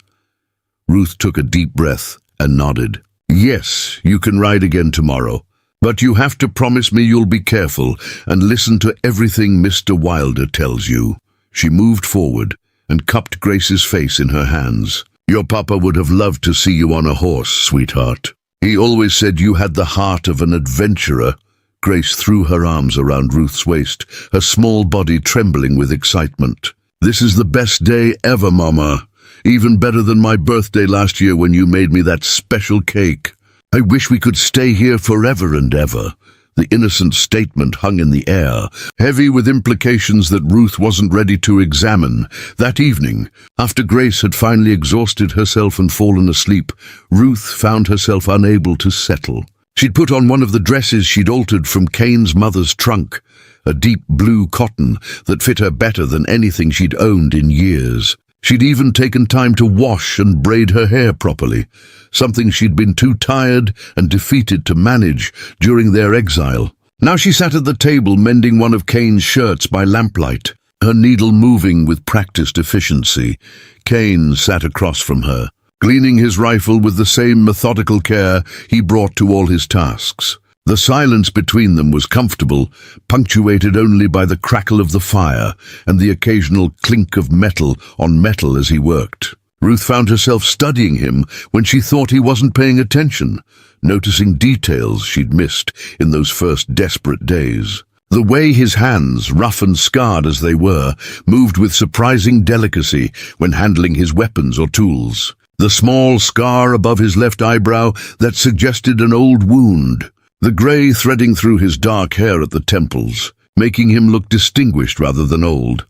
Ruth took a deep breath and nodded. Yes, you can ride again tomorrow. But you have to promise me you'll be careful and listen to everything Mr. Wilder tells you. She moved forward and cupped Grace's face in her hands. Your papa would have loved to see you on a horse, sweetheart. He always said you had the heart of an adventurer. Grace threw her arms around Ruth's waist, her small body trembling with excitement. This is the best day ever, Mama. Even better than my birthday last year when you made me that special cake. I wish we could stay here forever and ever. The innocent statement hung in the air, heavy with implications that Ruth wasn't ready to examine. That evening, after Grace had finally exhausted herself and fallen asleep, Ruth found herself unable to settle. She'd put on one of the dresses she'd altered from Cain's mother's trunk, a deep blue cotton that fit her better than anything she'd owned in years. She'd even taken time to wash and braid her hair properly, something she'd been too tired and defeated to manage during their exile. Now she sat at the table mending one of Cain's shirts by lamplight, her needle moving with practiced efficiency. Cain sat across from her, cleaning his rifle with the same methodical care he brought to all his tasks. The silence between them was comfortable, punctuated only by the crackle of the fire and the occasional clink of metal on metal as he worked. Ruth found herself studying him when she thought he wasn't paying attention, noticing details she'd missed in those first desperate days. The way his hands, rough and scarred as they were, moved with surprising delicacy when handling his weapons or tools. The small scar above his left eyebrow that suggested an old wound. The grey threading through his dark hair at the temples, making him look distinguished rather than old.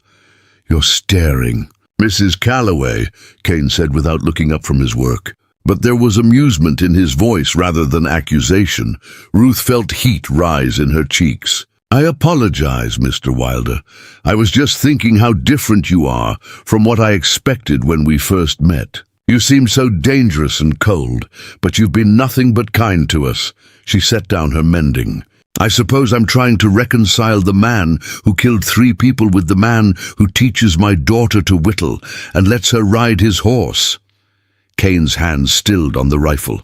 You're staring. Mrs. Calloway, Cain said without looking up from his work. But there was amusement in his voice rather than accusation. Ruth felt heat rise in her cheeks. I apologize, Mr. Wilder. I was just thinking how different you are from what I expected when we first met. You seem so dangerous and cold, but you've been nothing but kind to us. She set down her mending. I suppose I'm trying to reconcile the man who killed 3 people with the man who teaches my daughter to whittle and lets her ride his horse. Cain's hands stilled on the rifle.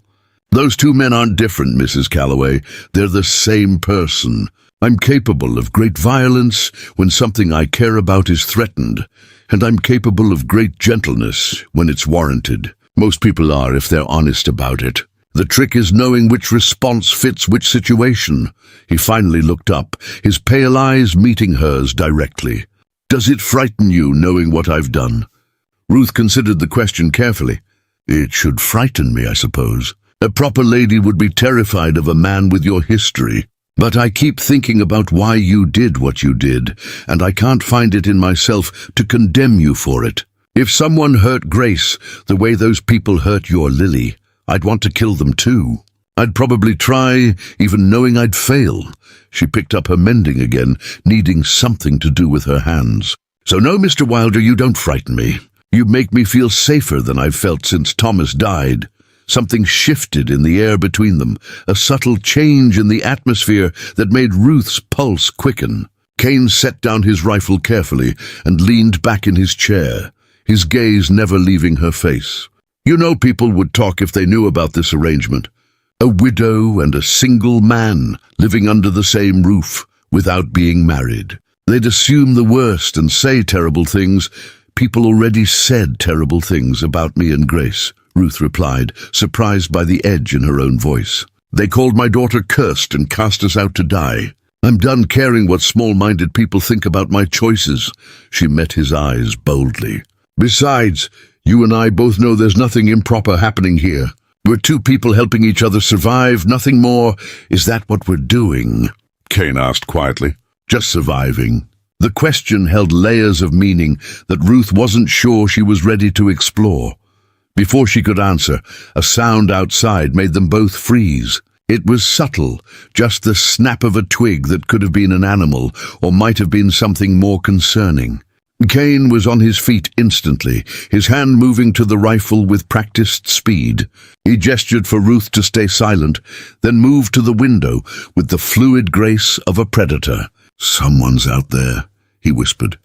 Those 2 men aren't different, Mrs. Calloway. They're the same person. I'm capable of great violence when something I care about is threatened, and I'm capable of great gentleness when it's warranted. Most people are if they're honest about it. The trick is knowing which response fits which situation. He finally looked up, his pale eyes meeting hers directly. Does it frighten you knowing what I've done? Ruth considered the question carefully. It should frighten me, I suppose. A proper lady would be terrified of a man with your history. But I keep thinking about why you did what you did, and I can't find it in myself to condemn you for it. If someone hurt Grace the way those people hurt your Lily, I'd want to kill them too. I'd probably try, even knowing I'd fail. She picked up her mending again, needing something to do with her hands. So no, Mr. Wilder, you don't frighten me. You make me feel safer than I've felt since Thomas died. Something shifted in the air between them, a subtle change in the atmosphere that made Ruth's pulse quicken. Cain set down his rifle carefully and leaned back in his chair, his gaze never leaving her face. You know, people would talk if they knew about this arrangement. A widow and a single man living under the same roof without being married. They'd assume the worst and say terrible things. People already said terrible things about me and Grace, Ruth replied, surprised by the edge in her own voice. They called my daughter cursed and cast us out to die. I'm done caring what small-minded people think about my choices. She met his eyes boldly. Besides, you and I both know there's nothing improper happening here. We're 2 people helping each other survive, nothing more. Is that what we're doing? Cain asked quietly. Just surviving. The question held layers of meaning that Ruth wasn't sure she was ready to explore. Before she could answer, a sound outside made them both freeze. It was subtle, just the snap of a twig that could have been an animal or might have been something more concerning. Kane was on his feet instantly, his hand moving to the rifle with practiced speed. He gestured for Ruth to stay silent, then moved to the window with the fluid grace of a predator. "Someone's out there," he whispered,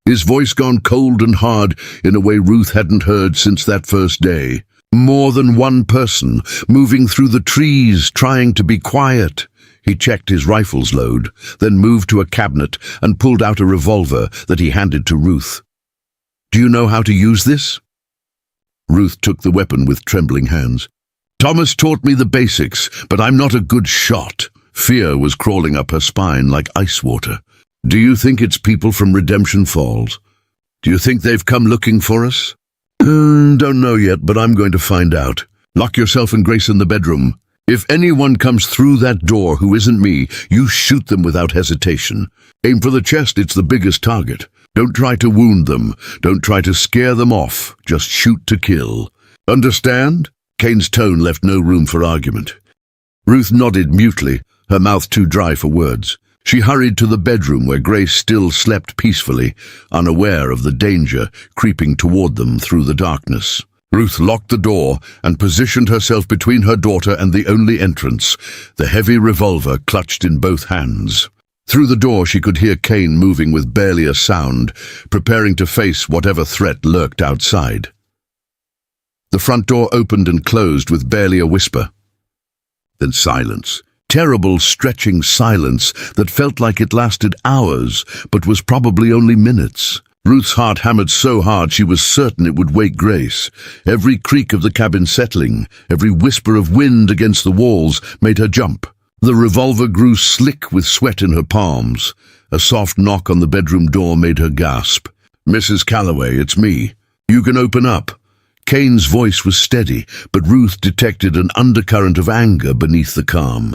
his voice gone cold and hard in a way Ruth hadn't heard since that first day. More than one person, moving through the trees, trying to be quiet. He checked his rifle's load, then moved to a cabinet and pulled out a revolver that he handed to Ruth. "Do you know how to use this?" Ruth took the weapon with trembling hands. "Thomas taught me the basics, but I'm not a good shot." Fear was crawling up her spine like ice water. "Do you think it's people from Redemption Falls? Do you think they've come looking for us?" Don't know yet, but I'm going to find out. Lock yourself and Grace in the bedroom. If anyone comes through that door who isn't me, you shoot them without hesitation. Aim for the chest, it's the biggest target. Don't try to wound them. Don't try to scare them off. Just shoot to kill. Understand?" Kane's tone left no room for argument. Ruth nodded mutely, her mouth too dry for words. She hurried to the bedroom where Grace still slept peacefully, unaware of the danger creeping toward them through the darkness. Ruth locked the door and positioned herself between her daughter and the only entrance, the heavy revolver clutched in both hands. Through the door she could hear Kane moving with barely a sound, preparing to face whatever threat lurked outside. The front door opened and closed with barely a whisper. Then silence. Terrible, stretching silence that felt like it lasted hours, but was probably only minutes. Ruth's heart hammered so hard she was certain it would wake Grace. Every creak of the cabin settling, every whisper of wind against the walls made her jump. The revolver grew slick with sweat in her palms. A soft knock on the bedroom door made her gasp. "Mrs. Calloway, it's me. You can open up." Kane's voice was steady, but Ruth detected an undercurrent of anger beneath the calm.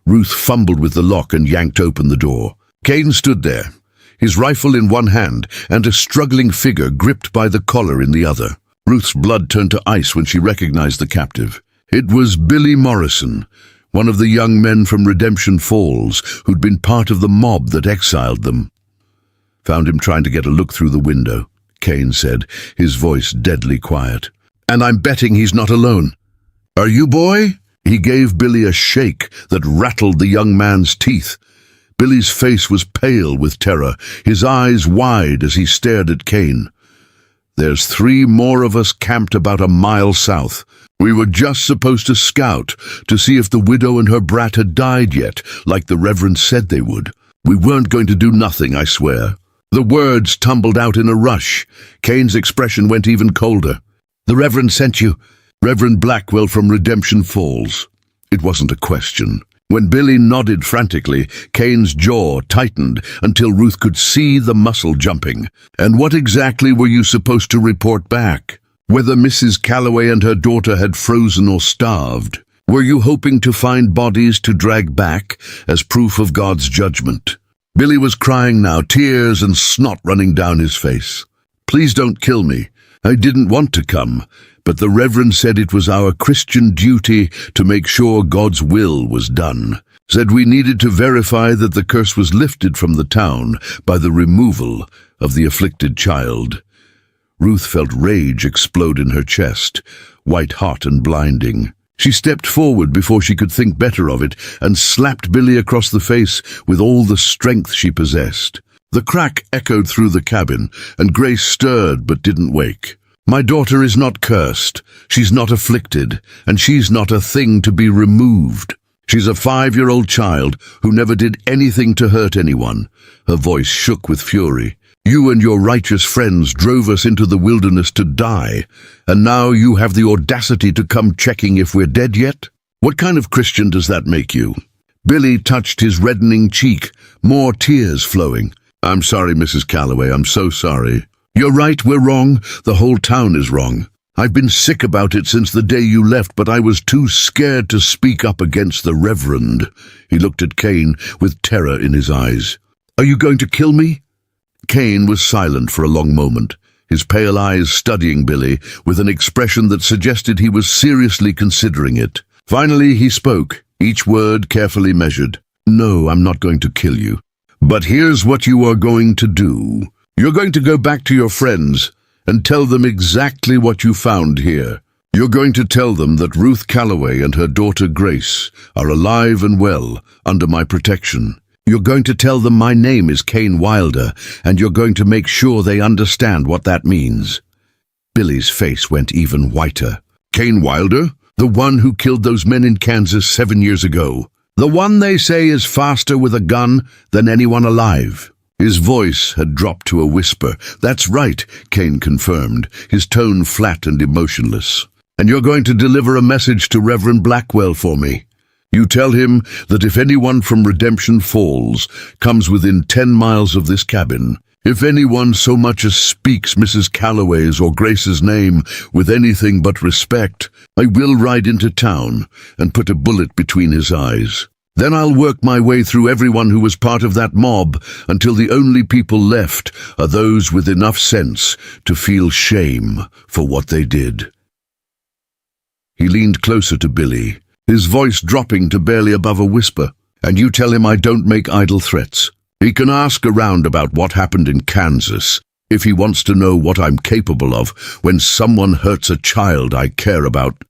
Ruth fumbled with the lock and yanked open the door. Kane stood there, his rifle in one hand and a struggling figure gripped by the collar in the other. Ruth's blood turned to ice when she recognized the captive. It was Billy Morrison, one of the young men from Redemption Falls who'd been part of the mob that exiled them. "Found him trying to get a look through the window," Kane said, his voice deadly quiet. "And I'm betting he's not alone." "Are you, boy?" He gave Billy a shake that rattled the young man's teeth. Billy's face was pale with terror, his eyes wide as he stared at Kane. "There's 3 more of us camped about a mile south. We were just supposed to scout to see if the widow and her brat had died yet, like the Reverend said they would. We weren't going to do nothing, I swear." The words tumbled out in a rush. Kane's expression went even colder. "The Reverend sent you. Reverend Blackwell from Redemption Falls." It wasn't a question. When Billy nodded frantically, Kane's jaw tightened until Ruth could see the muscle jumping. "And what exactly were you supposed to report back? Whether Mrs. Calloway and her daughter had frozen or starved? Were you hoping to find bodies to drag back as proof of God's judgment?" Billy was crying now, tears and snot running down his face. "Please don't kill me. I didn't want to come, but the Reverend said it was our Christian duty to make sure God's will was done. Said we needed to verify that the curse was lifted from the town by the removal of the afflicted child." Ruth felt rage explode in her chest, white-hot and blinding. She stepped forward before she could think better of it and slapped Billy across the face with all the strength she possessed. The crack echoed through the cabin, and Grace stirred but didn't wake. "My daughter is not cursed, she's not afflicted, and she's not a thing to be removed. She's a 5-year-old child who never did anything to hurt anyone." Her voice shook with fury. "You and your righteous friends drove us into the wilderness to die, and now you have the audacity to come checking if we're dead yet? What kind of Christian does that make you?" Billy touched his reddening cheek, more tears flowing. "I'm sorry, Mrs. Calloway, I'm so sorry." "You're right, we're wrong. The whole town is wrong. I've been sick about it since the day you left, but I was too scared to speak up against the Reverend." He looked at Kane with terror in his eyes. "Are you going to kill me?" Kane was silent for a long moment, his pale eyes studying Billy with an expression that suggested he was seriously considering it. Finally he spoke. each word carefully measured. "No, I'm not going to kill you. But here's what you are going to do. You're going to go back to your friends and tell them exactly what you found here. You're going to tell them that Ruth Calloway and her daughter Grace are alive and well under my protection. You're going to tell them my name is Kane Wilder, and you're going to make sure they understand what that means." Billy's face went even whiter. "Kane Wilder? The one who killed those men in Kansas 7 years ago? The one they say is faster with a gun than anyone alive?" His voice had dropped to a whisper. "That's right," Kane confirmed, his tone flat and emotionless. "And you're going to deliver a message to Reverend Blackwell for me. You tell him that if anyone from Redemption Falls comes within 10 miles of this cabin, if anyone so much as speaks Mrs. Calloway's or Grace's name with anything but respect, I will ride into town and put a bullet between his eyes. Then I'll work my way through everyone who was part of that mob until the only people left are those with enough sense to feel shame for what they did." He leaned closer to Billy, his voice dropping to barely above a whisper. "And you tell him I don't make idle threats. He can ask around about what happened in Kansas if he wants to know what I'm capable of when someone hurts a child I care about."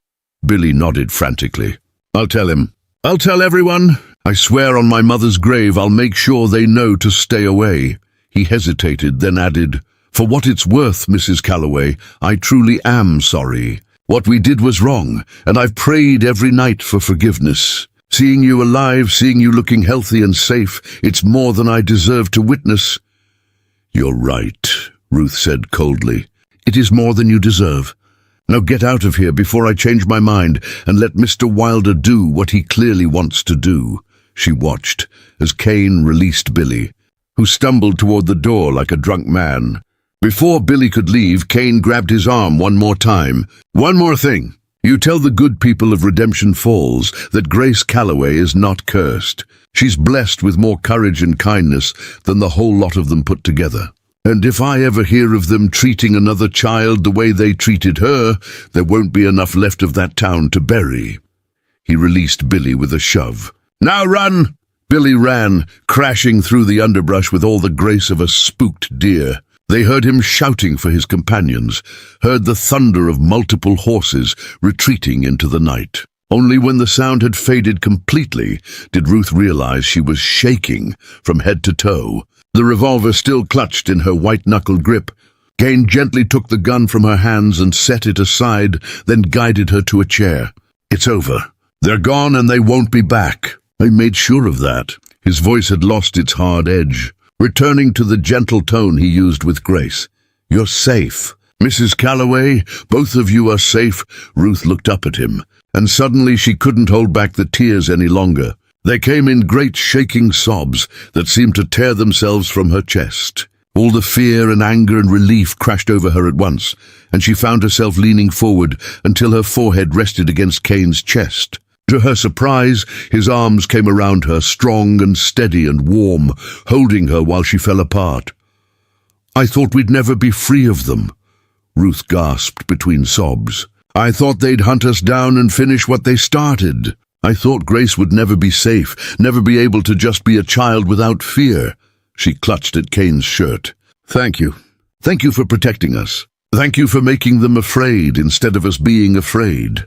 Billy nodded frantically. "I'll tell him. I'll tell everyone. I swear on my mother's grave I'll make sure they know to stay away." He hesitated, then added, "For what it's worth, Mrs. Calloway, I truly am sorry. What we did was wrong, and I've prayed every night for forgiveness. Seeing you alive, seeing you looking healthy and safe, it's more than I deserve to witness." "You're right," Ruth said coldly. "It is more than you deserve. Now get out of here before I change my mind and let Mr. Wilder do what he clearly wants to do." She watched as Kane released Billy, who stumbled toward the door like a drunk man. Before Billy could leave, Kane grabbed his arm one more time. "One more thing. You tell the good people of Redemption Falls that Grace Calloway is not cursed. She's blessed with more courage and kindness than the whole lot of them put together. And if I ever hear of them treating another child the way they treated her, there won't be enough left of that town to bury." He released Billy with a shove. "Now run!" Billy ran, crashing through the underbrush with all the grace of a spooked deer. They heard him shouting for his companions, heard the thunder of multiple horses retreating into the night. Only when the sound had faded completely did Ruth realize she was shaking from head to toe, the revolver still clutched in her white-knuckled grip. Kane gently took the gun from her hands and set it aside, then guided her to a chair. "It's over. They're gone and they won't be back. I made sure of that." His voice had lost its hard edge, returning to the gentle tone he used with Grace. "You're safe. Mrs. Calloway, both of you are safe." Ruth looked up at him, and suddenly she couldn't hold back the tears any longer. They came in great shaking sobs that seemed to tear themselves from her chest. All the fear and anger and relief crashed over her at once, and she found herself leaning forward until her forehead rested against Kane's chest. To her surprise, his arms came around her, strong and steady and warm, holding her while she fell apart. "I thought we'd never be free of them," Ruth gasped between sobs. "I thought they'd hunt us down and finish what they started. I thought Grace would never be safe, never be able to just be a child without fear." She clutched at Kane's shirt. "Thank you. Thank you for protecting us. Thank you for making them afraid instead of us being afraid."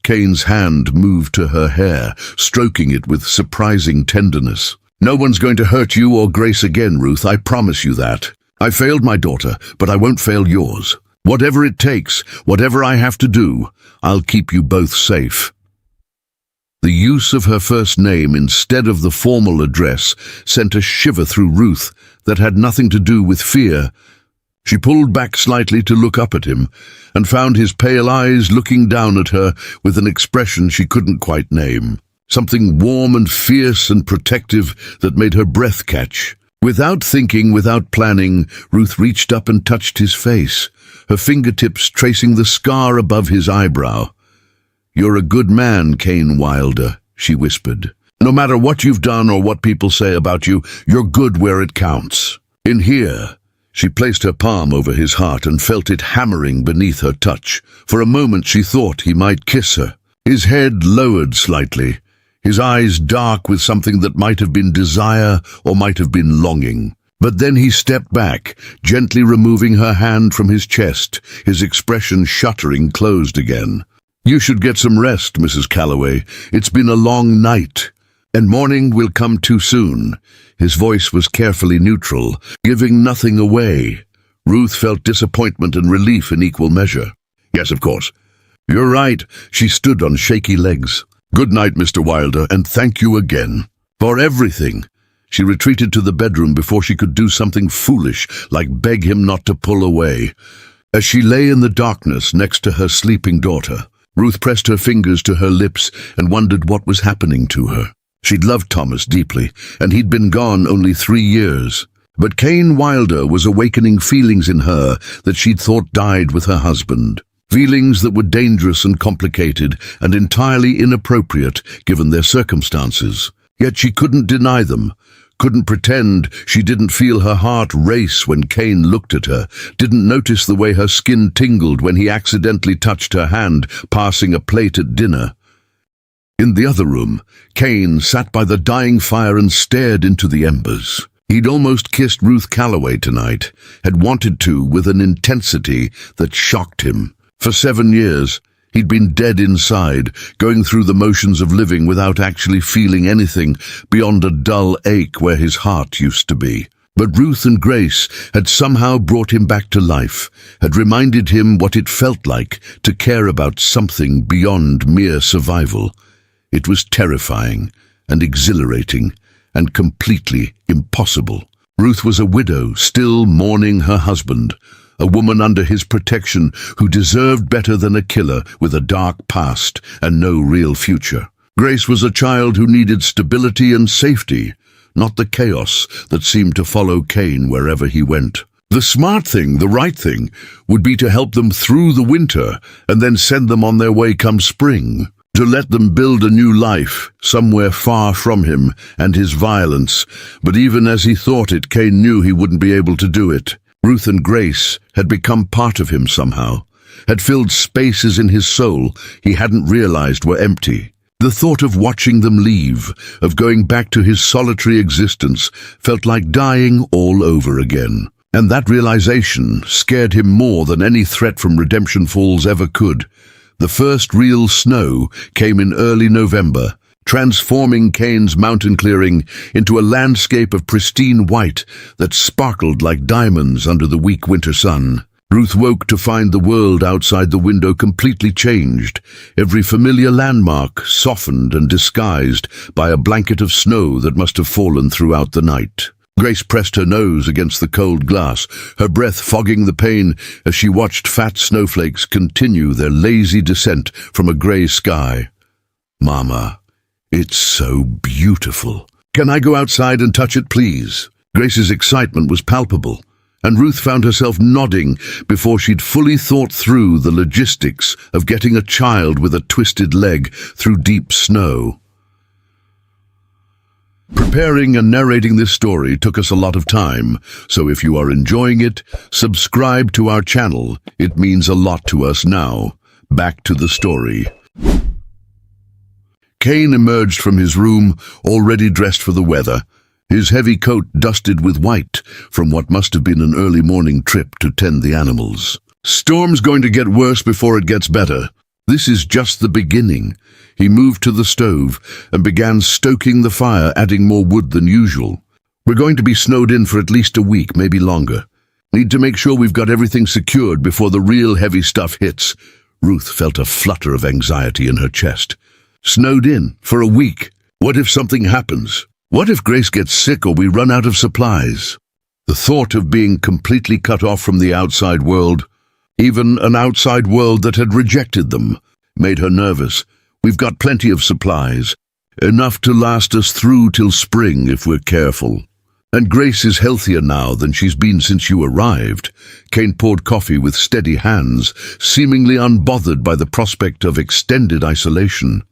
Kane's hand moved to her hair, stroking it with surprising tenderness. "No one's going to hurt you or Grace again, Ruth, I promise you that. I failed my daughter, but I won't fail yours. Whatever it takes, whatever I have to do, I'll keep you both safe." The use of her first name instead of the formal address sent a shiver through Ruth that had nothing to do with fear. She pulled back slightly to look up at him, and found his pale eyes looking down at her with an expression she couldn't quite name. Something warm and fierce and protective that made her breath catch. Without thinking, without planning, Ruth reached up and touched his face, her fingertips tracing the scar above his eyebrow. "You're a good man, Kane Wilder," she whispered. "No matter what you've done or what people say about you, you're good where it counts. In here." She placed her palm over his heart and felt it hammering beneath her touch. For a moment she thought he might kiss her. His head lowered slightly, his eyes dark with something that might have been desire or might have been longing. But then he stepped back, gently removing her hand from his chest, his expression shuddering closed again. "You should get some rest, Mrs. Calloway. It's been a long night, and morning will come too soon." His voice was carefully neutral, giving nothing away. Ruth felt disappointment and relief in equal measure. "Yes, of course. You're right." She stood on shaky legs. "Good night, Mr. Wilder, and thank you again for everything." She retreated to the bedroom before she could do something foolish, like beg him not to pull away. As she lay in the darkness next to her sleeping daughter, Ruth pressed her fingers to her lips and wondered what was happening to her. She'd loved Thomas deeply, and he'd been gone only 3 years. But Cain Wilder was awakening feelings in her that she'd thought died with her husband. Feelings that were dangerous and complicated and entirely inappropriate given their circumstances. Yet she couldn't deny them, couldn't pretend she didn't feel her heart race when Cain looked at her, didn't notice the way her skin tingled when he accidentally touched her hand passing a plate at dinner. In the other room, Cain sat by the dying fire and stared into the embers. He'd almost kissed Ruth Calloway tonight, had wanted to with an intensity that shocked him. For 7 years, he'd been dead inside, going through the motions of living without actually feeling anything beyond a dull ache where his heart used to be. But Ruth and Grace had somehow brought him back to life, had reminded him what it felt like to care about something beyond mere survival. It was terrifying and exhilarating and completely impossible. Ruth was a widow, still mourning her husband, a woman under his protection who deserved better than a killer with a dark past and no real future. Grace was a child who needed stability and safety, not the chaos that seemed to follow Cain wherever he went. The smart thing, the right thing, would be to help them through the winter and then send them on their way come spring, to let them build a new life somewhere far from him and his violence. But even as he thought it, Cain knew he wouldn't be able to do it. Ruth and Grace had become part of him somehow, had filled spaces in his soul he hadn't realized were empty. The thought of watching them leave, of going back to his solitary existence, felt like dying all over again. And that realization scared him more than any threat from Redemption Falls ever could. The first real snow came in early November, transforming Cain's mountain clearing into a landscape of pristine white that sparkled like diamonds under the weak winter sun. Ruth woke to find the world outside the window completely changed, every familiar landmark softened and disguised by a blanket of snow that must have fallen throughout the night. Grace pressed her nose against the cold glass, her breath fogging the pain as she watched fat snowflakes continue their lazy descent from a grey sky. "Mama, it's so beautiful. Can I go outside and touch it, please?" Grace's excitement was palpable, and Ruth found herself nodding before she'd fully thought through the logistics of getting a child with a twisted leg through deep snow. Preparing and narrating this story took us a lot of time, so if you are enjoying it, subscribe to our channel. It means a lot to us now. Back to the story. Cain emerged from his room, already dressed for the weather, his heavy coat dusted with white from what must have been an early morning trip to tend the animals. "Storm's going to get worse before it gets better. This is just the beginning." He moved to the stove and began stoking the fire, adding more wood than usual. "We're going to be snowed in for at least a week, maybe longer. Need to make sure we've got everything secured before the real heavy stuff hits." Ruth felt a flutter of anxiety in her chest. Snowed in for a week? What if something happens? What if Grace gets sick or we run out of supplies? The thought of being completely cut off from the outside world, even an outside world that had rejected them, made her nervous. "We've got plenty of supplies, enough to last us through till spring if we're careful. And Grace is healthier now than she's been since you arrived." Cain poured coffee with steady hands, seemingly unbothered by the prospect of extended isolation.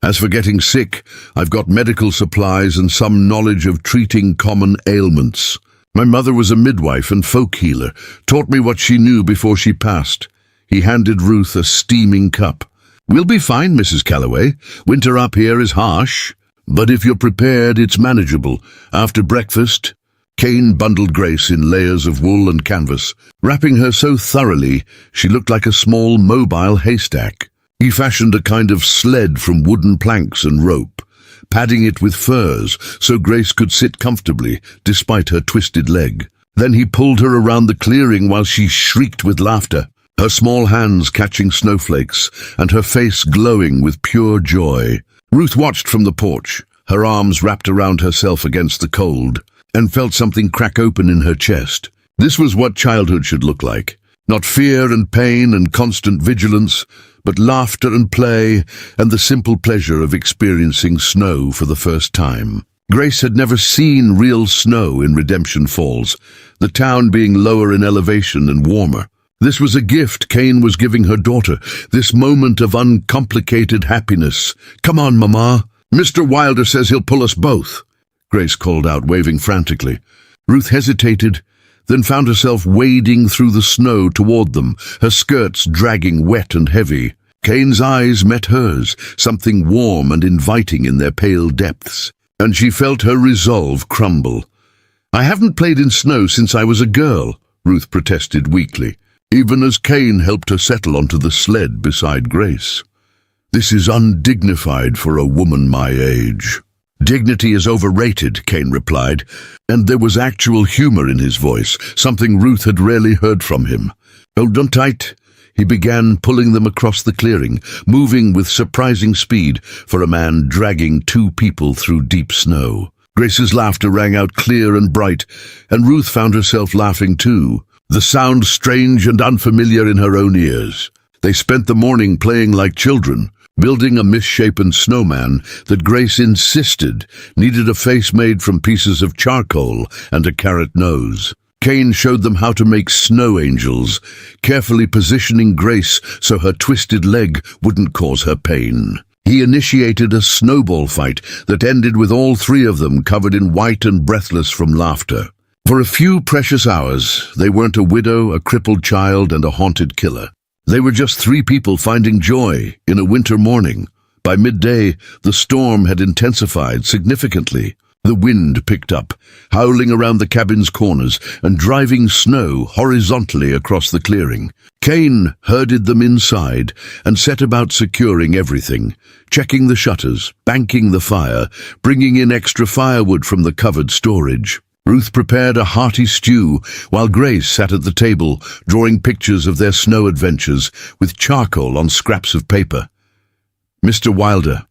"As for getting sick, I've got medical supplies and some knowledge of treating common ailments. My mother was a midwife and folk healer, taught me what she knew before she passed." He handed Ruth a steaming cup. "We'll be fine, Mrs. Calloway. Winter up here is harsh. But if you're prepared, it's manageable. After breakfast." Kane bundled Grace in layers of wool and canvas, wrapping her so thoroughly she looked like a small mobile haystack. He fashioned a kind of sled from wooden planks and rope, padding it with furs so Grace could sit comfortably despite her twisted leg. Then he pulled her around the clearing while she shrieked with laughter, her small hands catching snowflakes and her face glowing with pure joy. Ruth watched from the porch, her arms wrapped around herself against the cold, and felt something crack open in her chest. This was what childhood should look like. Not fear and pain and constant vigilance, but laughter and play and the simple pleasure of experiencing snow for the first time. Grace had never seen real snow in Redemption Falls, the town being lower in elevation and warmer. This was a gift Kane was giving her daughter, this moment of uncomplicated happiness. "Come on, Mama. Mr. Wilder says he'll pull us both," Grace called out, waving frantically. Ruth hesitated, then found herself wading through the snow toward them, her skirts dragging wet and heavy. Kane's eyes met hers, something warm and inviting in their pale depths, and she felt her resolve crumble. "I haven't played in snow since I was a girl," Ruth protested weakly, even as Kane helped her settle onto the sled beside Grace. "This is undignified for a woman my age." "Dignity is overrated," Kane replied, and there was actual humor in his voice, something Ruth had rarely heard from him. "Hold on tight." He began pulling them across the clearing, moving with surprising speed for a man dragging two people through deep snow. Grace's laughter rang out clear and bright, and Ruth found herself laughing too, the sound strange and unfamiliar in her own ears. They spent the morning playing like children, building a misshapen snowman that Grace insisted needed a face made from pieces of charcoal and a carrot nose. Kane showed them how to make snow angels, carefully positioning Grace so her twisted leg wouldn't cause her pain. He initiated a snowball fight that ended with all three of them covered in white and breathless from laughter. For a few precious hours, they weren't a widow, a crippled child, and a haunted killer. They were just three people finding joy in a winter morning. By midday, the storm had intensified significantly. The wind picked up, howling around the cabin's corners and driving snow horizontally across the clearing. Kane herded them inside and set about securing everything, checking the shutters, banking the fire, bringing in extra firewood from the covered storage. Ruth prepared a hearty stew, while Grace sat at the table, drawing pictures of their snow adventures with charcoal on scraps of paper. "Mr. Wilder,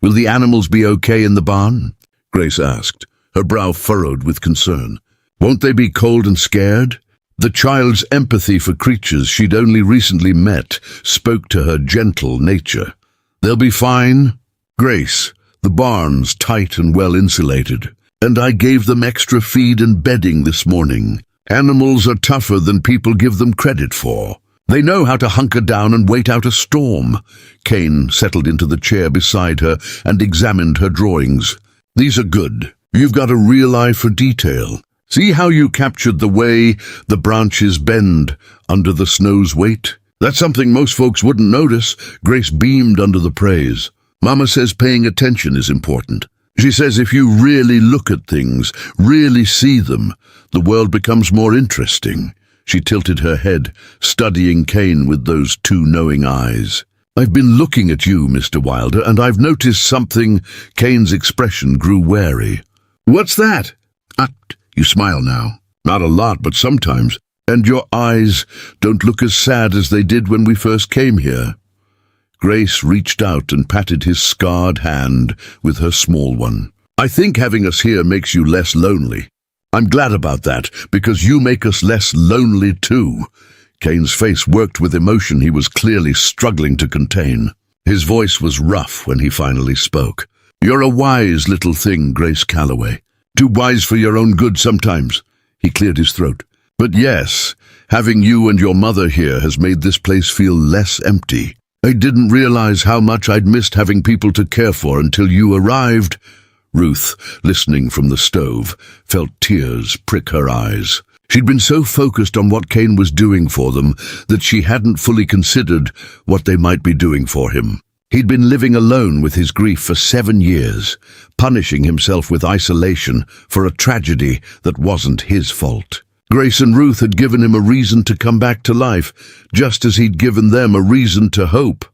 will the animals be okay in the barn?" Grace asked, her brow furrowed with concern. "Won't they be cold and scared?" The child's empathy for creatures she'd only recently met spoke to her gentle nature. "They'll be fine, Grace. The barn's tight and well insulated. And I gave them extra feed and bedding this morning. Animals are tougher than people give them credit for. They know how to hunker down and wait out a storm." Kane settled into the chair beside her and examined her drawings. "These are good. You've got a real eye for detail. See how you captured the way the branches bend under the snow's weight? That's something most folks wouldn't notice." Grace beamed under the praise. "Mama says paying attention is important. She says if you really look at things, really see them, the world becomes more interesting." She tilted her head, studying Kane with those two knowing eyes. "I've been looking at you, Mr. Wilder, and I've noticed something." Kane's expression grew wary. "What's that?" You smile now. "Not a lot, but sometimes. And your eyes don't look as sad as they did when we first came here." Grace reached out and patted his scarred hand with her small one. "I think having us here makes you less lonely. I'm glad about that, because you make us less lonely too." Kane's face worked with emotion he was clearly struggling to contain. His voice was rough when he finally spoke. "You're a wise little thing, Grace Calloway. Too wise for your own good sometimes." He cleared his throat. "But yes, having you and your mother here has made this place feel less empty. I didn't realize how much I'd missed having people to care for until you arrived." Ruth, listening from the stove, felt tears prick her eyes. She'd been so focused on what Kane was doing for them that she hadn't fully considered what they might be doing for him. He'd been living alone with his grief for 7 years, punishing himself with isolation for a tragedy that wasn't his fault. Grace and Ruth had given him a reason to come back to life, just as he'd given them a reason to hope.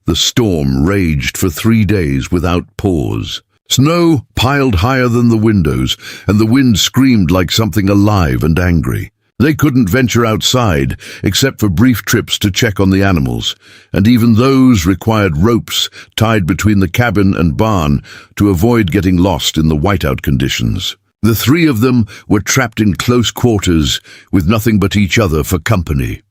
The storm raged for 3 days without pause. Snow piled higher than the windows, and the wind screamed like something alive and angry. They couldn't venture outside, except for brief trips to check on the animals, and even those required ropes tied between the cabin and barn to avoid getting lost in the whiteout conditions. The 3 of them were trapped in close quarters with nothing but each other for company.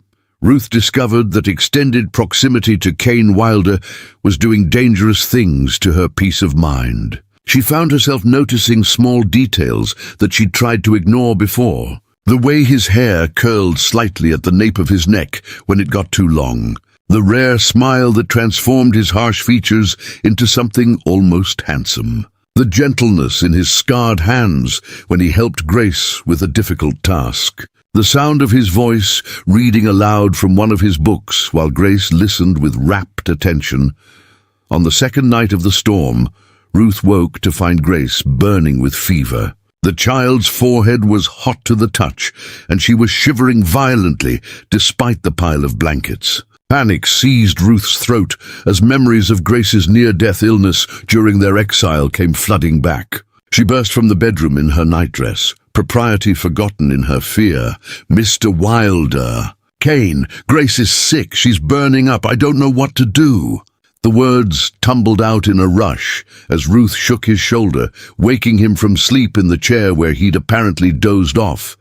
Ruth discovered that extended proximity to Kane Wilder was doing dangerous things to her peace of mind. She found herself noticing small details that she'd tried to ignore before. The way his hair curled slightly at the nape of his neck when it got too long. The rare smile that transformed his harsh features into something almost handsome. The gentleness in his scarred hands when he helped Grace with a difficult task. The sound of his voice reading aloud from one of his books while Grace listened with rapt attention. On the second night of the storm, Ruth woke to find Grace burning with fever. The child's forehead was hot to the touch, and she was shivering violently despite the pile of blankets. Panic seized Ruth's throat as memories of Grace's near-death illness during their exile came flooding back. She burst from the bedroom in her nightdress, propriety forgotten in her fear. "Mr. Wilder! Kane, Grace is sick. She's burning up. I don't know what to do." The words tumbled out in a rush as Ruth shook his shoulder, waking him from sleep in the chair where he'd apparently dozed off.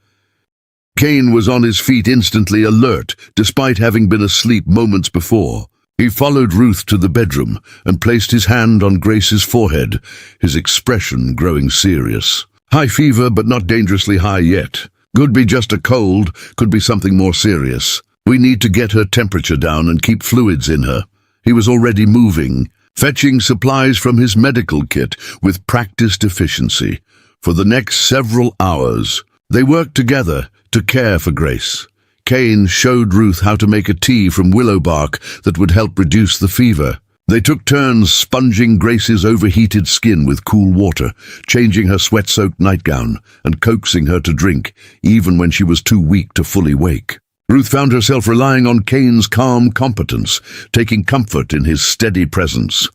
Kane was on his feet instantly, alert, despite having been asleep moments before. He followed Ruth to the bedroom and placed his hand on Grace's forehead, his expression growing serious. "High fever, but not dangerously high yet. Could be just a cold, could be something more serious. We need to get her temperature down and keep fluids in her." He was already moving, fetching supplies from his medical kit with practiced efficiency. For the next several hours, they worked together to care for Grace. Kane showed Ruth how to make a tea from willow bark that would help reduce the fever. They took turns sponging Grace's overheated skin with cool water, changing her sweat-soaked nightgown, and coaxing her to drink, even when she was too weak to fully wake. Ruth found herself relying on Kane's calm competence, taking comfort in his steady presence.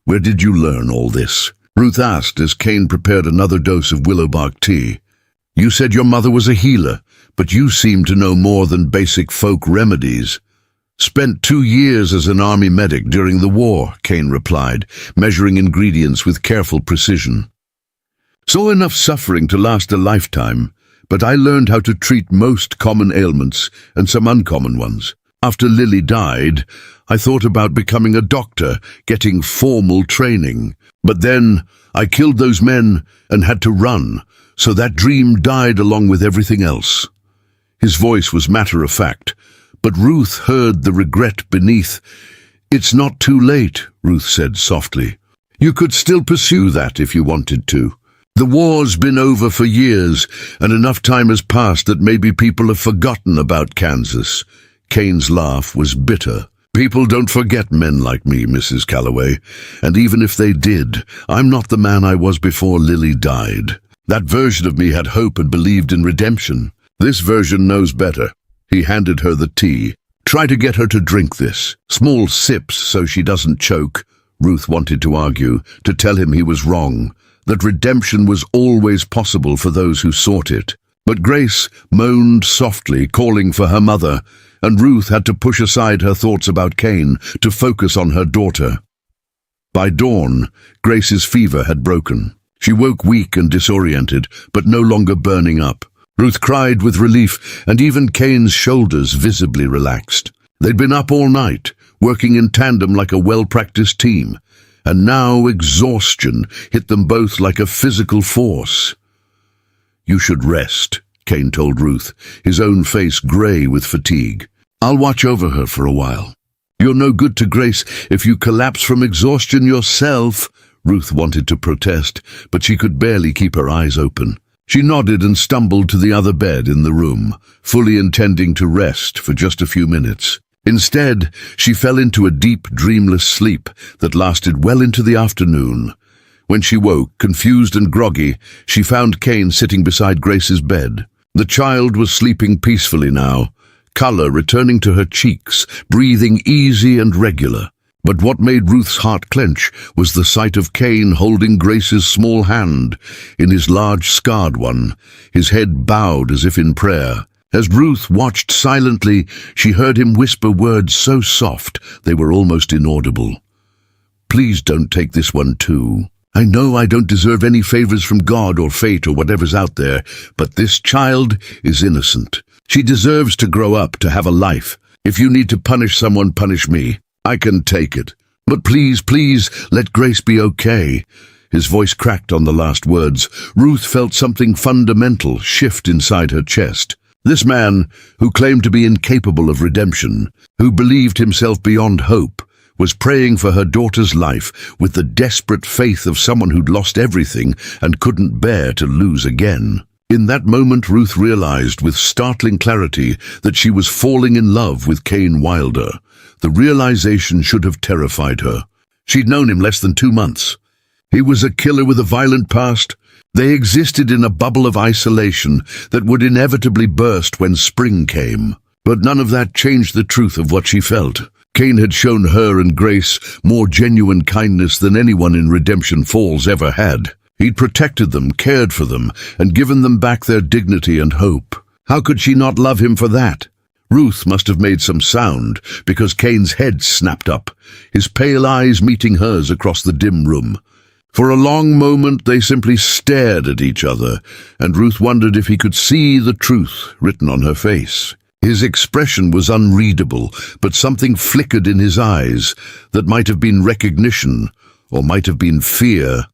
"Where did you learn all this?" Ruth asked as Kane prepared another dose of willow bark tea. "You said your mother was a healer, but you seem to know more than basic folk remedies." "Spent 2 years as an army medic during the war," Kane replied, measuring ingredients with careful precision. "Saw enough suffering to last a lifetime, but I learned how to treat most common ailments and some uncommon ones. After Lily died, I thought about becoming a doctor, getting formal training. But then I killed those men and had to run, so that dream died along with everything else." His voice was matter-of-fact, but Ruth heard the regret beneath. "It's not too late," Ruth said softly. "You could still pursue that if you wanted to. The war's been over for years, and enough time has passed that maybe people have forgotten about Kansas." Kane's laugh was bitter. "People don't forget men like me, Mrs. Calloway, and even if they did, I'm not the man I was before Lily died. That version of me had hope and believed in redemption. This version knows better." He handed her the tea. "Try to get her to drink this. Small sips so she doesn't choke." Ruth wanted to argue, to tell him he was wrong, that redemption was always possible for those who sought it. But Grace moaned softly, calling for her mother, and Ruth had to push aside her thoughts about Kane to focus on her daughter. By dawn, Grace's fever had broken. She woke weak and disoriented, but no longer burning up. Ruth cried with relief, and even Kane's shoulders visibly relaxed. They'd been up all night, working in tandem like a well-practiced team, and now exhaustion hit them both like a physical force. "You should rest," Kane told Ruth, his own face grey with fatigue. "I'll watch over her for a while." "You're no good to Grace if you collapse from exhaustion yourself," Ruth wanted to protest, but she could barely keep her eyes open. She nodded and stumbled to the other bed in the room, fully intending to rest for just a few minutes. Instead, she fell into a deep, dreamless sleep that lasted well into the afternoon. When she woke, confused and groggy, she found Cain sitting beside Grace's bed. The child was sleeping peacefully now, color returning to her cheeks, breathing easy and regular. But what made Ruth's heart clench was the sight of Cain holding Grace's small hand in his large scarred one, his head bowed as if in prayer. As Ruth watched silently, she heard him whisper words so soft they were almost inaudible. "Please don't take this one too. I know I don't deserve any favors from God or fate or whatever's out there, but this child is innocent. She deserves to grow up, to have a life. If you need to punish someone, punish me. I can take it. But please, please, let Grace be okay." His voice cracked on the last words. Ruth felt something fundamental shift inside her chest. This man, who claimed to be incapable of redemption, who believed himself beyond hope, was praying for her daughter's life with the desperate faith of someone who'd lost everything and couldn't bear to lose again. In that moment, Ruth realized with startling clarity that she was falling in love with Cain Wilder. The realization should have terrified her. She'd known him less than 2 months. He was a killer with a violent past. They existed in a bubble of isolation that would inevitably burst when spring came. But none of that changed the truth of what she felt. Cain had shown her and Grace more genuine kindness than anyone in Redemption Falls ever had. He'd protected them, cared for them, and given them back their dignity and hope. How could she not love him for that? Ruth must have made some sound, because Cain's head snapped up, his pale eyes meeting hers across the dim room. For a long moment they simply stared at each other, and Ruth wondered if he could see the truth written on her face. His expression was unreadable, but something flickered in his eyes that might have been recognition, or might have been fear.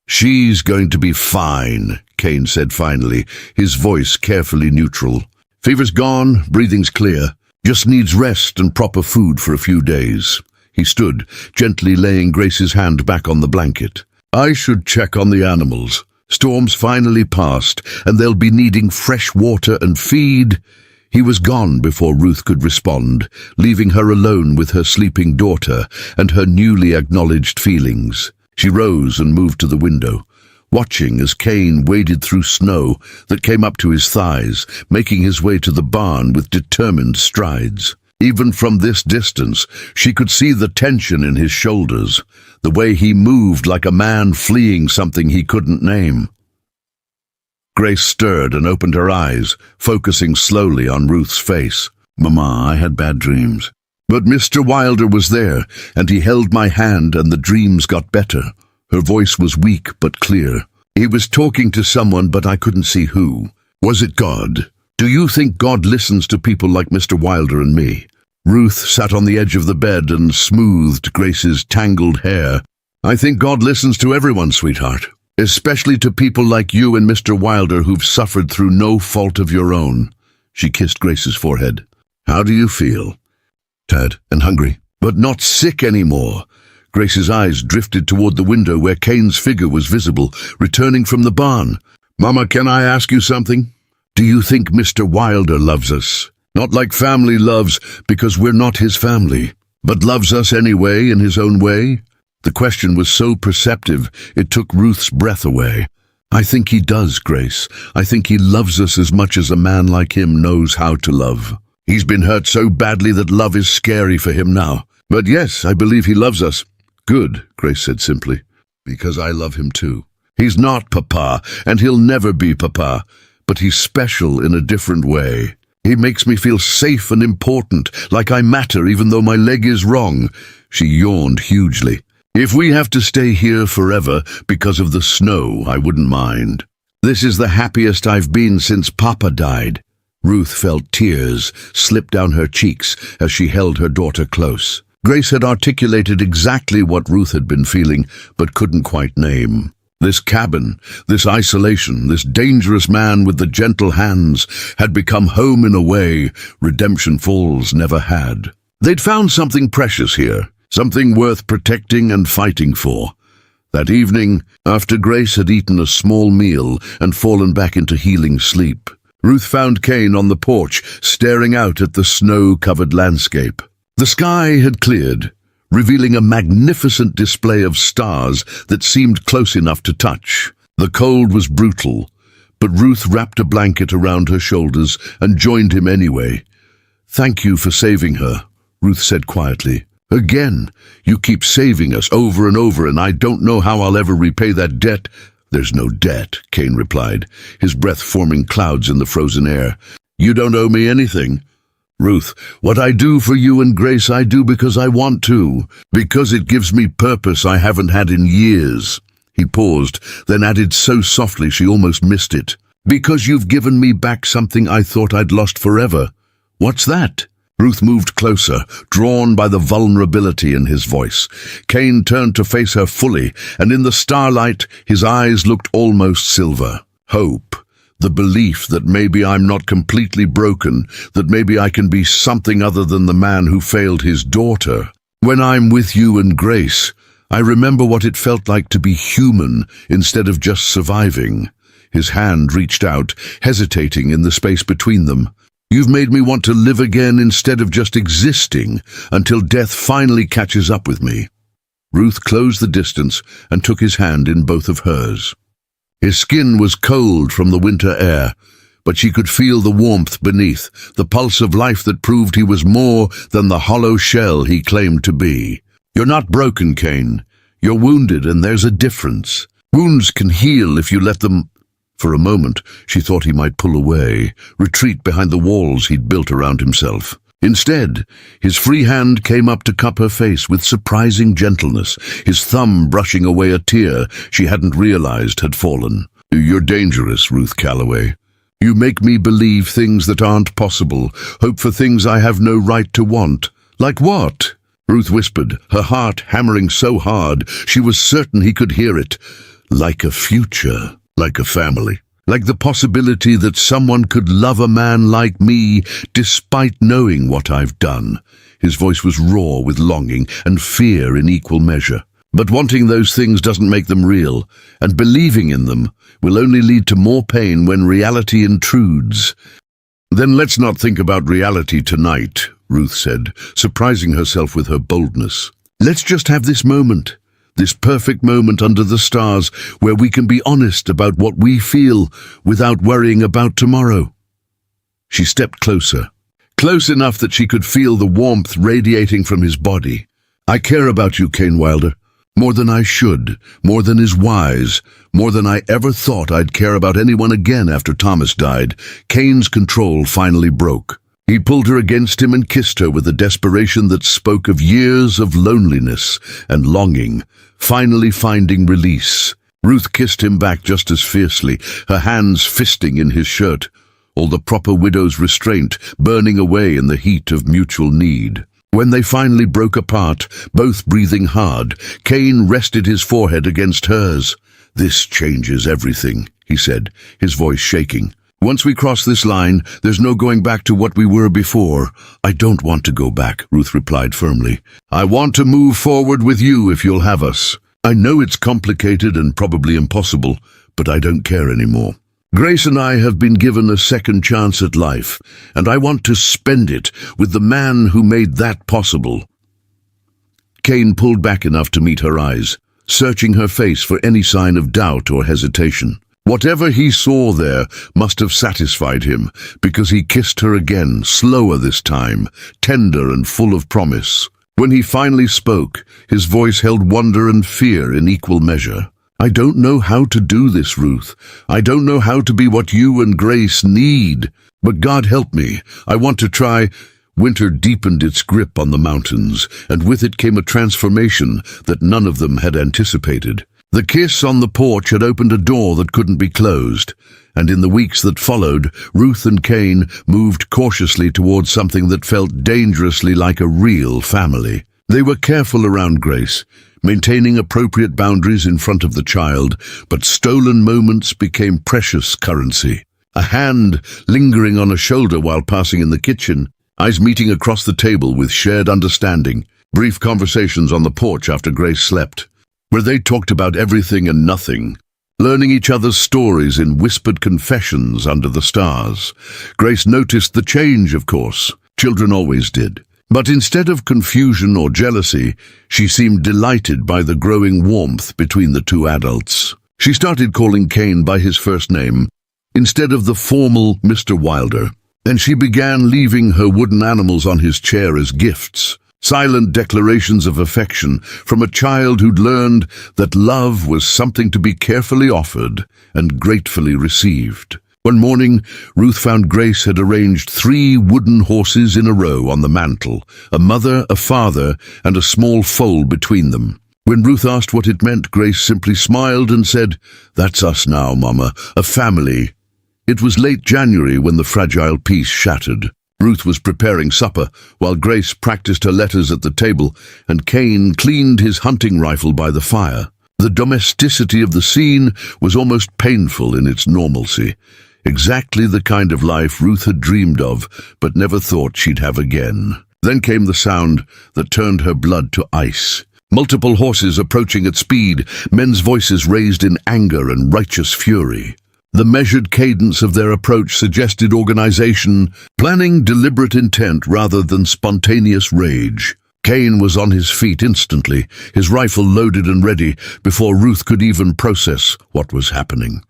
"She's going to be fine," Cain said finally, his voice carefully neutral. "Fever's gone, breathing's clear. Just needs rest and proper food for a few days." He stood, gently laying Grace's hand back on the blanket. "I should check on the animals. Storm's finally passed, and they'll be needing fresh water and feed." He was gone before Ruth could respond, leaving her alone with her sleeping daughter and her newly acknowledged feelings. She rose and moved to the window, watching as Cain waded through snow that came up to his thighs, making his way to the barn with determined strides. Even from this distance, she could see the tension in his shoulders, the way he moved like a man fleeing something he couldn't name. Grace stirred and opened her eyes, focusing slowly on Ruth's face. "Mama, I had bad dreams. But Mr. Wilder was there, and he held my hand, and the dreams got better." Her voice was weak but clear. "He was talking to someone, but I couldn't see who. Was it God? Do you think God listens to people like Mr. Wilder and me?" Ruth sat on the edge of the bed and smoothed Grace's tangled hair. "I think God listens to everyone, sweetheart. Especially to people like you and Mr. Wilder who've suffered through no fault of your own." She kissed Grace's forehead. "How do you feel?" "Tired and hungry, but not sick anymore." Grace's eyes drifted toward the window where Cain's figure was visible, returning from the barn. "Mama, can I ask you something? Do you think Mr. Wilder loves us? Not like family loves, because we're not his family, but loves us anyway in his own way?" The question was so perceptive, it took Ruth's breath away. "I think he does, Grace. I think he loves us as much as a man like him knows how to love. He's been hurt so badly that love is scary for him now. But yes, I believe he loves us." "Good," Grace said simply, "because I love him too. He's not Papa, and he'll never be Papa, but he's special in a different way. He makes me feel safe and important, like I matter even though my leg is wrong." She yawned hugely. "If we have to stay here forever because of the snow, I wouldn't mind. This is the happiest I've been since Papa died." Ruth felt tears slip down her cheeks as she held her daughter close. Grace had articulated exactly what Ruth had been feeling, but couldn't quite name. This cabin, this isolation, this dangerous man with the gentle hands had become home in a way Redemption Falls never had. They'd found something precious here, something worth protecting and fighting for. That evening, after Grace had eaten a small meal and fallen back into healing sleep, Ruth found Cain on the porch, staring out at the snow-covered landscape. The sky had cleared, revealing a magnificent display of stars that seemed close enough to touch. The cold was brutal, but Ruth wrapped a blanket around her shoulders and joined him anyway. "Thank you for saving her," Ruth said quietly. "Again, you keep saving us over and over, and I don't know how I'll ever repay that debt." "There's no debt," Kane replied, his breath forming clouds in the frozen air. "You don't owe me anything. Ruth, what I do for you and Grace I do because I want to, because it gives me purpose I haven't had in years." He paused, then added so softly she almost missed it. "Because you've given me back something I thought I'd lost forever." "What's that?" Ruth moved closer, drawn by the vulnerability in his voice. Kane turned to face her fully, and in the starlight his eyes looked almost silver. "Hope. The belief that maybe I'm not completely broken, that maybe I can be something other than the man who failed his daughter. When I'm with you and Grace, I remember what it felt like to be human instead of just surviving." His hand reached out, hesitating in the space between them. "You've made me want to live again instead of just existing, until death finally catches up with me." Ruth closed the distance and took his hand in both of hers. His skin was cold from the winter air, but she could feel the warmth beneath, the pulse of life that proved he was more than the hollow shell he claimed to be. "You're not broken, Kane. You're wounded, and there's a difference. Wounds can heal if you let them—" For a moment, she thought he might pull away, retreat behind the walls he'd built around himself. Instead, his free hand came up to cup her face with surprising gentleness, his thumb brushing away a tear she hadn't realized had fallen. "You're dangerous, Ruth Calloway. You make me believe things that aren't possible, hope for things I have no right to want." "Like what?" Ruth whispered, her heart hammering so hard she was certain he could hear it. "Like a future, like a family. Like the possibility that someone could love a man like me despite knowing what I've done." His voice was raw with longing and fear in equal measure. "But wanting those things doesn't make them real, and believing in them will only lead to more pain when reality intrudes." "Then let's not think about reality tonight," Ruth said, surprising herself with her boldness. "Let's just have this moment. This perfect moment under the stars where we can be honest about what we feel without worrying about tomorrow." She stepped closer, close enough that she could feel the warmth radiating from his body. "I care about you, Kane Wilder, more than I should, more than is wise, more than I ever thought I'd care about anyone again after Thomas died." Kane's control finally broke. He pulled her against him and kissed her with a desperation that spoke of years of loneliness and longing, finally finding release. Ruth kissed him back just as fiercely, her hands fisting in his shirt, all the proper widow's restraint burning away in the heat of mutual need. When they finally broke apart, both breathing hard, Kane rested his forehead against hers. "This changes everything," he said, his voice shaking. "Once we cross this line, there's no going back to what we were before." "I don't want to go back," Ruth replied firmly. "I want to move forward with you if you'll have us. I know it's complicated and probably impossible, but I don't care anymore. Grace and I have been given a second chance at life, and I want to spend it with the man who made that possible." Kane pulled back enough to meet her eyes, searching her face for any sign of doubt or hesitation. Whatever he saw there must have satisfied him, because he kissed her again, slower this time, tender and full of promise. When he finally spoke, his voice held wonder and fear in equal measure. "I don't know how to do this, Ruth. I don't know how to be what you and Grace need. But God help me. I want to try." Winter deepened its grip on the mountains, and with it came a transformation that none of them had anticipated. The kiss on the porch had opened a door that couldn't be closed, and in the weeks that followed, Ruth and Kane moved cautiously towards something that felt dangerously like a real family. They were careful around Grace, maintaining appropriate boundaries in front of the child, but stolen moments became precious currency. A hand lingering on a shoulder while passing in the kitchen, eyes meeting across the table with shared understanding, brief conversations on the porch after Grace slept, where they talked about everything and nothing, learning each other's stories in whispered confessions under the stars. Grace noticed the change, of course. Children always did. But instead of confusion or jealousy, she seemed delighted by the growing warmth between the two adults. She started calling Cain by his first name, instead of the formal Mr. Wilder, and she began leaving her wooden animals on his chair as gifts, silent declarations of affection from a child who'd learned that love was something to be carefully offered and gratefully received. One morning, Ruth found Grace had arranged 3 wooden horses in a row on the mantel, a mother, a father, and a small foal between them. When Ruth asked what it meant, Grace simply smiled and said, "That's us now, Mama, a family." It was late January when the fragile peace shattered. Ruth was preparing supper, while Grace practiced her letters at the table, and Cain cleaned his hunting rifle by the fire. The domesticity of the scene was almost painful in its normalcy. Exactly the kind of life Ruth had dreamed of, but never thought she'd have again. Then came the sound that turned her blood to ice. Multiple horses approaching at speed, men's voices raised in anger and righteous fury. The measured cadence of their approach suggested organization, planning, deliberate intent rather than spontaneous rage. Cain was on his feet instantly, his rifle loaded and ready, before Ruth could even process what was happening.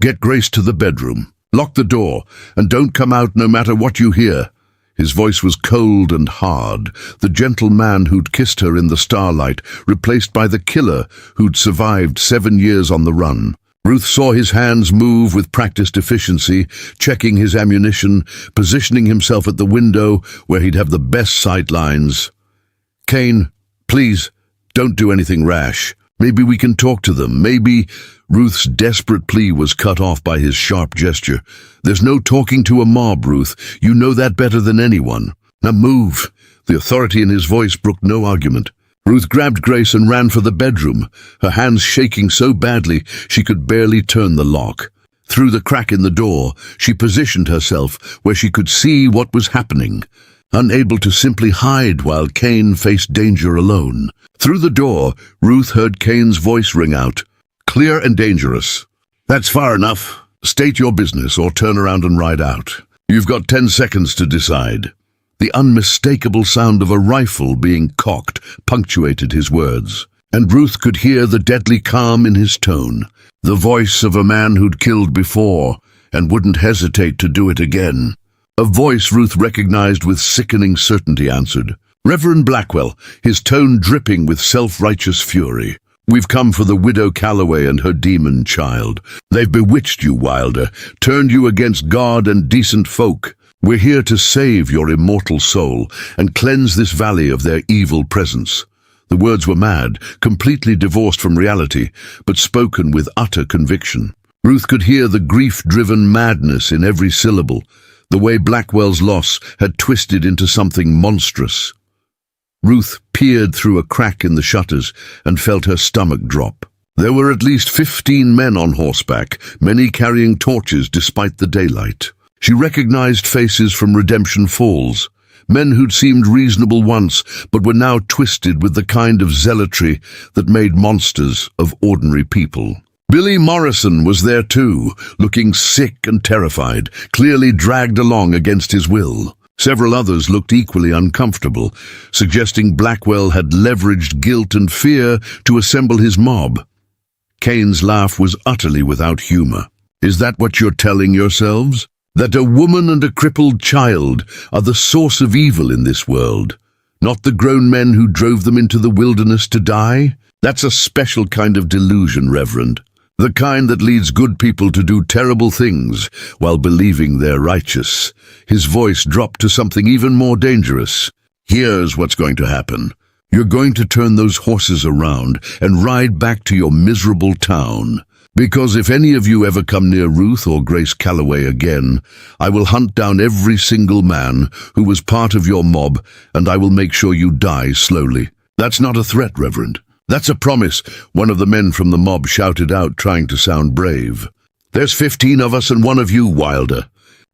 "Get Grace to the bedroom. Lock the door, and don't come out no matter what you hear." His voice was cold and hard, the gentle man who'd kissed her in the starlight, replaced by the killer who'd survived 7 years on the run. Ruth saw his hands move with practiced efficiency, checking his ammunition, positioning himself at the window where he'd have the best sight lines. "Cain, please, don't do anything rash. Maybe we can talk to them. Maybe—" Ruth's desperate plea was cut off by his sharp gesture. "There's no talking to a mob, Ruth. You know that better than anyone. Now move." The authority in his voice brooked no argument. Ruth grabbed Grace and ran for the bedroom, her hands shaking so badly she could barely turn the lock. Through the crack in the door, she positioned herself where she could see what was happening, unable to simply hide while Cain faced danger alone. Through the door, Ruth heard Cain's voice ring out, clear and dangerous. "That's far enough. State your business or turn around and ride out. You've got 10 seconds to decide." The unmistakable sound of a rifle being cocked punctuated his words, and Ruth could hear the deadly calm in his tone, the voice of a man who'd killed before and wouldn't hesitate to do it again. A voice Ruth recognized with sickening certainty answered, "Reverend Blackwell," his tone dripping with self-righteous fury. "We've come for the widow Calloway and her demon child. They've bewitched you, Wilder, turned you against God and decent folk. We're here to save your immortal soul and cleanse this valley of their evil presence." The words were mad, completely divorced from reality, but spoken with utter conviction. Ruth could hear the grief-driven madness in every syllable, the way Blackwell's loss had twisted into something monstrous. Ruth peered through a crack in the shutters and felt her stomach drop. There were at least 15 men on horseback, many carrying torches despite the daylight. She recognized faces from Redemption Falls, men who'd seemed reasonable once but were now twisted with the kind of zealotry that made monsters of ordinary people. Billy Morrison was there too, looking sick and terrified, clearly dragged along against his will. Several others looked equally uncomfortable, suggesting Blackwell had leveraged guilt and fear to assemble his mob. Cain's laugh was utterly without humor. "Is that what you're telling yourselves? That a woman and a crippled child are the source of evil in this world, not the grown men who drove them into the wilderness to die? That's a special kind of delusion, Reverend. The kind that leads good people to do terrible things while believing they're righteous." His voice dropped to something even more dangerous. "Here's what's going to happen. You're going to turn those horses around and ride back to your miserable town. Because if any of you ever come near Ruth or Grace Calloway again, I will hunt down every single man who was part of your mob, and I will make sure you die slowly." "That's not a threat, Reverend. That's a promise," one of the men from the mob shouted out, trying to sound brave. "There's 15 of us and one of you, Wilder.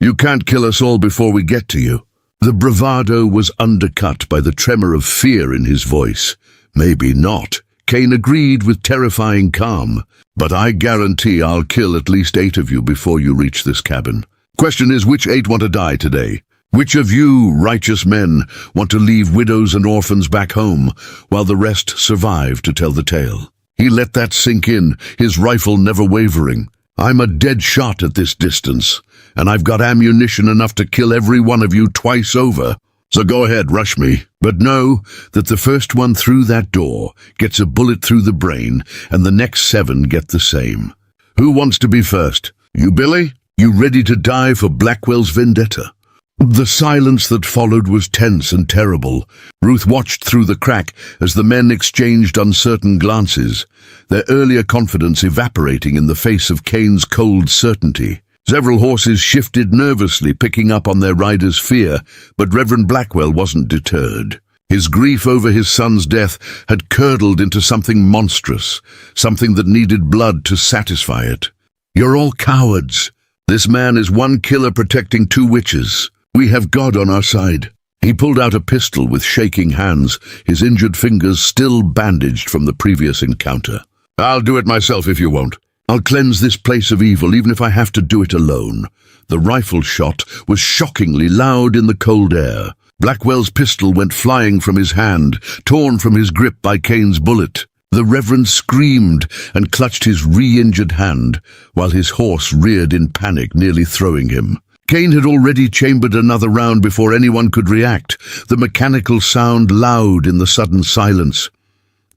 You can't kill us all before we get to you." The bravado was undercut by the tremor of fear in his voice. "Maybe not," Cain agreed with terrifying calm. "But I guarantee I'll kill at least 8 of you before you reach this cabin. Question is, which 8 want to die today? Which of you, righteous men, want to leave widows and orphans back home, while the rest survive to tell the tale? He let that sink in, his rifle never wavering. I'm a dead shot at this distance, and I've got ammunition enough to kill every one of you twice over. So go ahead, rush me. But know that the first one through that door gets a bullet through the brain, and the next 7 get the same. Who wants to be first? You, Billy? You ready to die for Blackwell's vendetta? The silence that followed was tense and terrible. Ruth watched through the crack as the men exchanged uncertain glances, their earlier confidence evaporating in the face of Kane's cold certainty. Several horses shifted nervously, picking up on their riders' fear, but Reverend Blackwell wasn't deterred. His grief over his son's death had curdled into something monstrous, something that needed blood to satisfy it. You're all cowards. This man is one killer protecting 2 witches. We have God on our side. He pulled out a pistol with shaking hands, his injured fingers still bandaged from the previous encounter. I'll do it myself if you won't. I'll cleanse this place of evil, even if I have to do it alone. The rifle shot was shockingly loud in the cold air. Blackwell's pistol went flying from his hand, torn from his grip by Kane's bullet. The Reverend screamed and clutched his re-injured hand, while his horse reared in panic, nearly throwing him. Kane had already chambered another round before anyone could react, the mechanical sound loud in the sudden silence.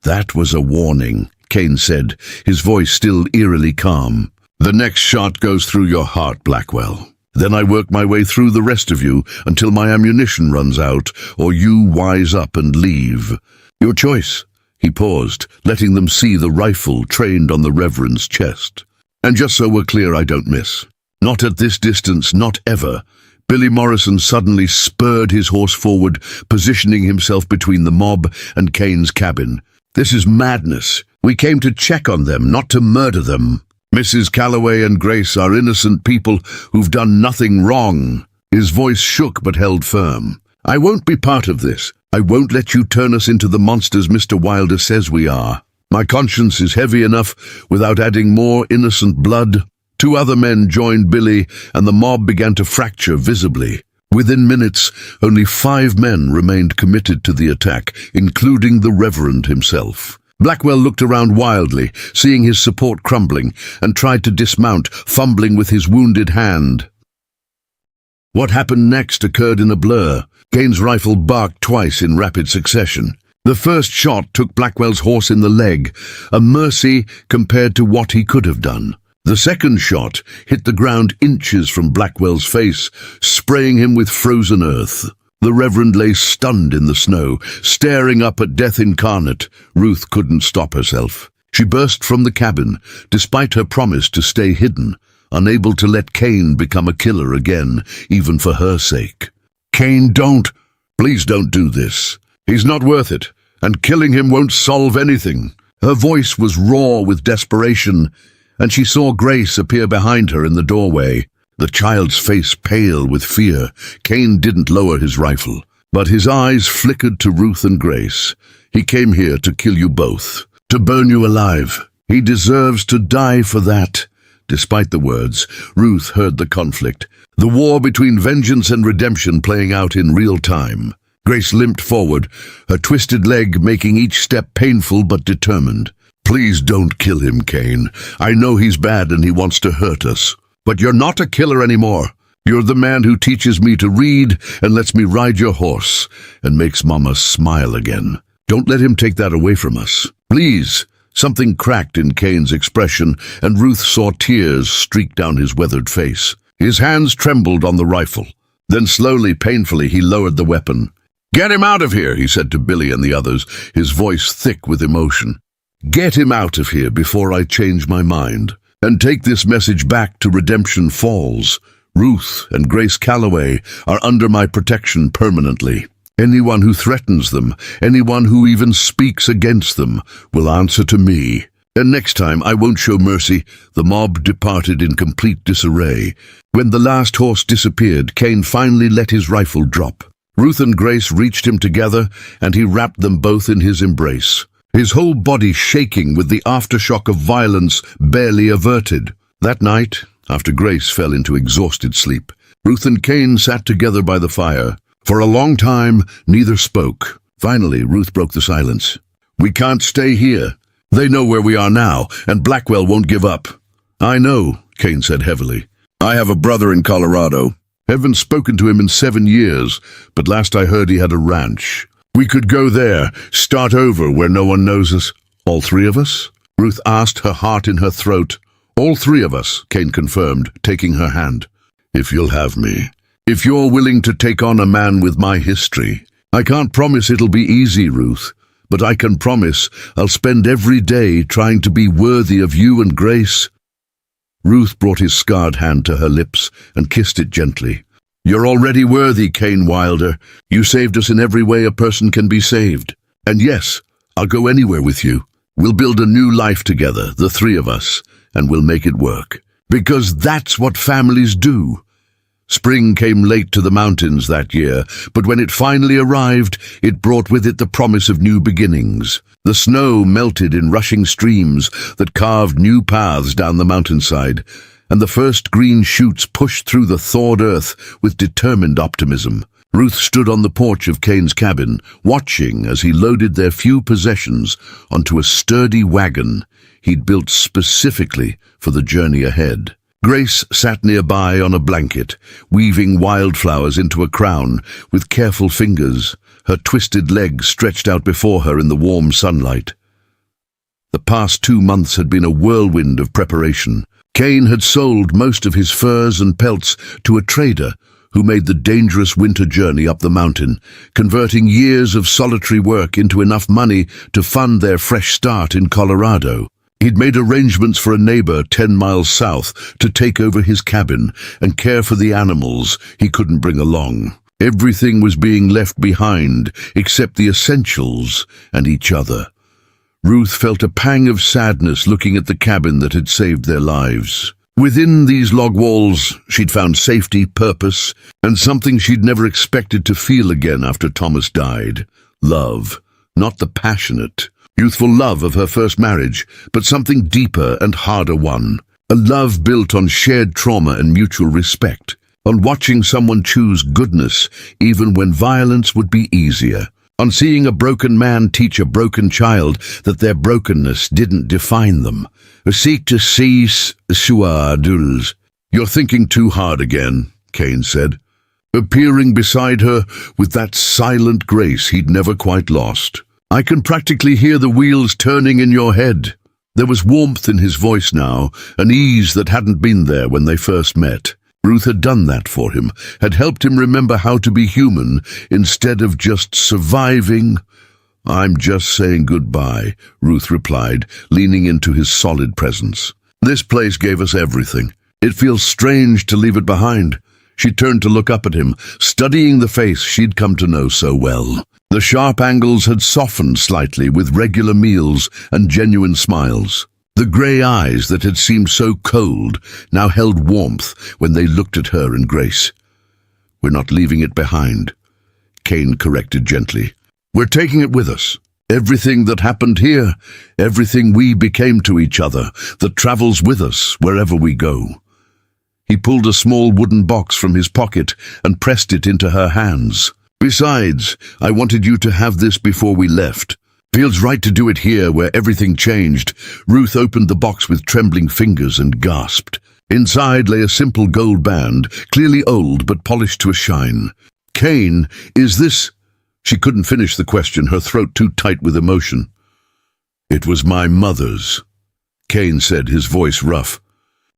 That was a warning, Kane said, his voice still eerily calm. The next shot goes through your heart, Blackwell. Then I work my way through the rest of you until my ammunition runs out, or you wise up and leave. Your choice. He paused, letting them see the rifle trained on the Reverend's chest. And just so we're clear, I don't miss. Not at this distance, not ever. Billy Morrison suddenly spurred his horse forward, positioning himself between the mob and Kane's cabin. This is madness. We came to check on them, not to murder them. Mrs. Calloway and Grace are innocent people who've done nothing wrong. His voice shook but held firm. I won't be part of this. I won't let you turn us into the monsters Mr. Wilder says we are. My conscience is heavy enough without adding more innocent blood. 2 other men joined Billy, and the mob began to fracture visibly. Within minutes, only 5 men remained committed to the attack, including the Reverend himself. Blackwell looked around wildly, seeing his support crumbling, and tried to dismount, fumbling with his wounded hand. What happened next occurred in a blur. Kane's rifle barked twice in rapid succession. The first shot took Blackwell's horse in the leg, a mercy compared to what he could have done. The second shot hit the ground inches from Blackwell's face, spraying him with frozen earth. The Reverend lay stunned in the snow, staring up at death incarnate. Ruth couldn't stop herself. She burst from the cabin, despite her promise to stay hidden, unable to let Kane become a killer again, even for her sake. Kane, don't! Please don't do this. He's not worth it, and killing him won't solve anything. Her voice was raw with desperation, and she saw Grace appear behind her in the doorway, the child's face pale with fear. Kane didn't lower his rifle, but his eyes flickered to Ruth and Grace. He came here to kill you both, to burn you alive. He deserves to die for that. Despite the words, Ruth heard the conflict, the war between vengeance and redemption playing out in real time. Grace limped forward, her twisted leg making each step painful but determined. Please don't kill him, Kane. I know he's bad and he wants to hurt us. But you're not a killer anymore. You're the man who teaches me to read and lets me ride your horse and makes Mama smile again. Don't let him take that away from us. Please. Something cracked in Kane's expression, and Ruth saw tears streak down his weathered face. His hands trembled on the rifle. Then slowly, painfully, he lowered the weapon. Get him out of here, he said to Billy and the others, his voice thick with emotion. Get him out of here before I change my mind, and take this message back to Redemption Falls. Ruth and Grace Calloway are under my protection permanently. Anyone who threatens them, anyone who even speaks against them, will answer to me. And next time I won't show mercy. The mob departed in complete disarray. When the last horse disappeared, Kane finally let his rifle drop. Ruth and Grace reached him together, and he wrapped them both in his embrace, his whole body shaking with the aftershock of violence barely averted. That night, after Grace fell into exhausted sleep, Ruth and Cain sat together by the fire. For a long time, neither spoke. Finally, Ruth broke the silence. "We can't stay here. They know where we are now, and Blackwell won't give up." "I know," Cain said heavily. "I have a brother in Colorado. Haven't spoken to him in 7 years, but last I heard he had a ranch. We could go there, start over where no one knows us." "All three of us?" Ruth asked, her heart in her throat. "All three of us," Cain confirmed, taking her hand. "If you'll have me. If you're willing to take on a man with my history. I can't promise it'll be easy, Ruth, but I can promise I'll spend every day trying to be worthy of you and Grace." Ruth brought his scarred hand to her lips and kissed it gently. "You're already worthy, Cain Wilder. You saved us in every way a person can be saved. And yes, I'll go anywhere with you. We'll build a new life together, the three of us, and we'll make it work. Because that's what families do." Spring came late to the mountains that year, but when it finally arrived, it brought with it the promise of new beginnings. The snow melted in rushing streams that carved new paths down the mountainside, and the first green shoots pushed through the thawed earth with determined optimism. Ruth stood on the porch of Cain's cabin, watching as he loaded their few possessions onto a sturdy wagon he'd built specifically for the journey ahead. Grace sat nearby on a blanket, weaving wildflowers into a crown with careful fingers, her twisted legs stretched out before her in the warm sunlight. The past 2 months had been a whirlwind of preparation. Cain had sold most of his furs and pelts to a trader who made the dangerous winter journey up the mountain, converting years of solitary work into enough money to fund their fresh start in Colorado. He'd made arrangements for a neighbor 10 miles south to take over his cabin and care for the animals he couldn't bring along. Everything was being left behind except the essentials and each other. Ruth felt a pang of sadness looking at the cabin that had saved their lives. Within these log walls, she'd found safety, purpose, and something she'd never expected to feel again after Thomas died. Love. Not the passionate, youthful love of her first marriage, but something deeper and harder one. A love built on shared trauma and mutual respect, on watching someone choose goodness even when violence would be easier, on seeing a broken man teach a broken child that their brokenness didn't define them. "Seek to cease, Suaduls." "You're thinking too hard again," Cain said, appearing beside her with that silent grace he'd never quite lost. "I can practically hear the wheels turning in your head." There was warmth in his voice now, an ease that hadn't been there when they first met. Ruth had done that for him, had helped him remember how to be human instead of just surviving. "I'm just saying goodbye," Ruth replied, leaning into his solid presence. "This place gave us everything. It feels strange to leave it behind." She turned to look up at him, studying the face she'd come to know so well. The sharp angles had softened slightly with regular meals and genuine smiles. The grey eyes that had seemed so cold now held warmth when they looked at her and Grace. "We're not leaving it behind," Cain corrected gently. "We're taking it with us. Everything that happened here, everything we became to each other, that travels with us wherever we go." He pulled a small wooden box from his pocket and pressed it into her hands. "Besides, I wanted you to have this before we left. Feels right to do it here where everything changed." Ruth opened the box with trembling fingers and gasped. Inside lay a simple gold band, clearly old but polished to a shine. "Cain, is this—" She couldn't finish the question, her throat too tight with emotion. "It was my mother's," Cain said, his voice rough.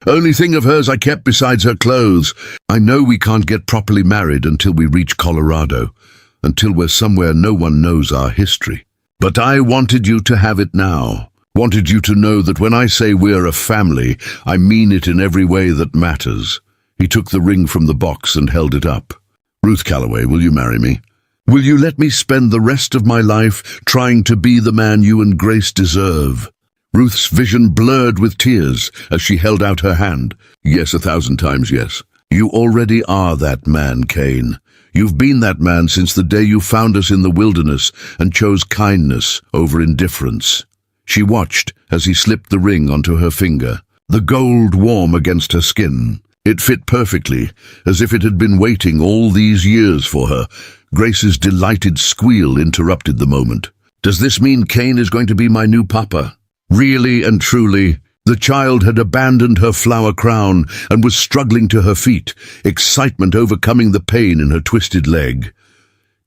"Only thing of hers I kept besides her clothes. I know we can't get properly married until we reach Colorado, until we're somewhere no one knows our history. But I wanted you to have it now. Wanted you to know that when I say we're a family, I mean it in every way that matters." He took the ring from the box and held it up. "Ruth Calloway, will you marry me? Will you let me spend the rest of my life trying to be the man you and Grace deserve?" Ruth's vision blurred with tears as she held out her hand. "Yes, 1,000 times yes. You already are that man, Cain. You've been that man since the day you found us in the wilderness and chose kindness over indifference." She watched as he slipped the ring onto her finger, the gold warm against her skin. It fit perfectly, as if it had been waiting all these years for her. Grace's delighted squeal interrupted the moment. "Does this mean Kane is going to be my new papa?" Really and truly, the child had abandoned her flower crown and was struggling to her feet, excitement overcoming the pain in her twisted leg.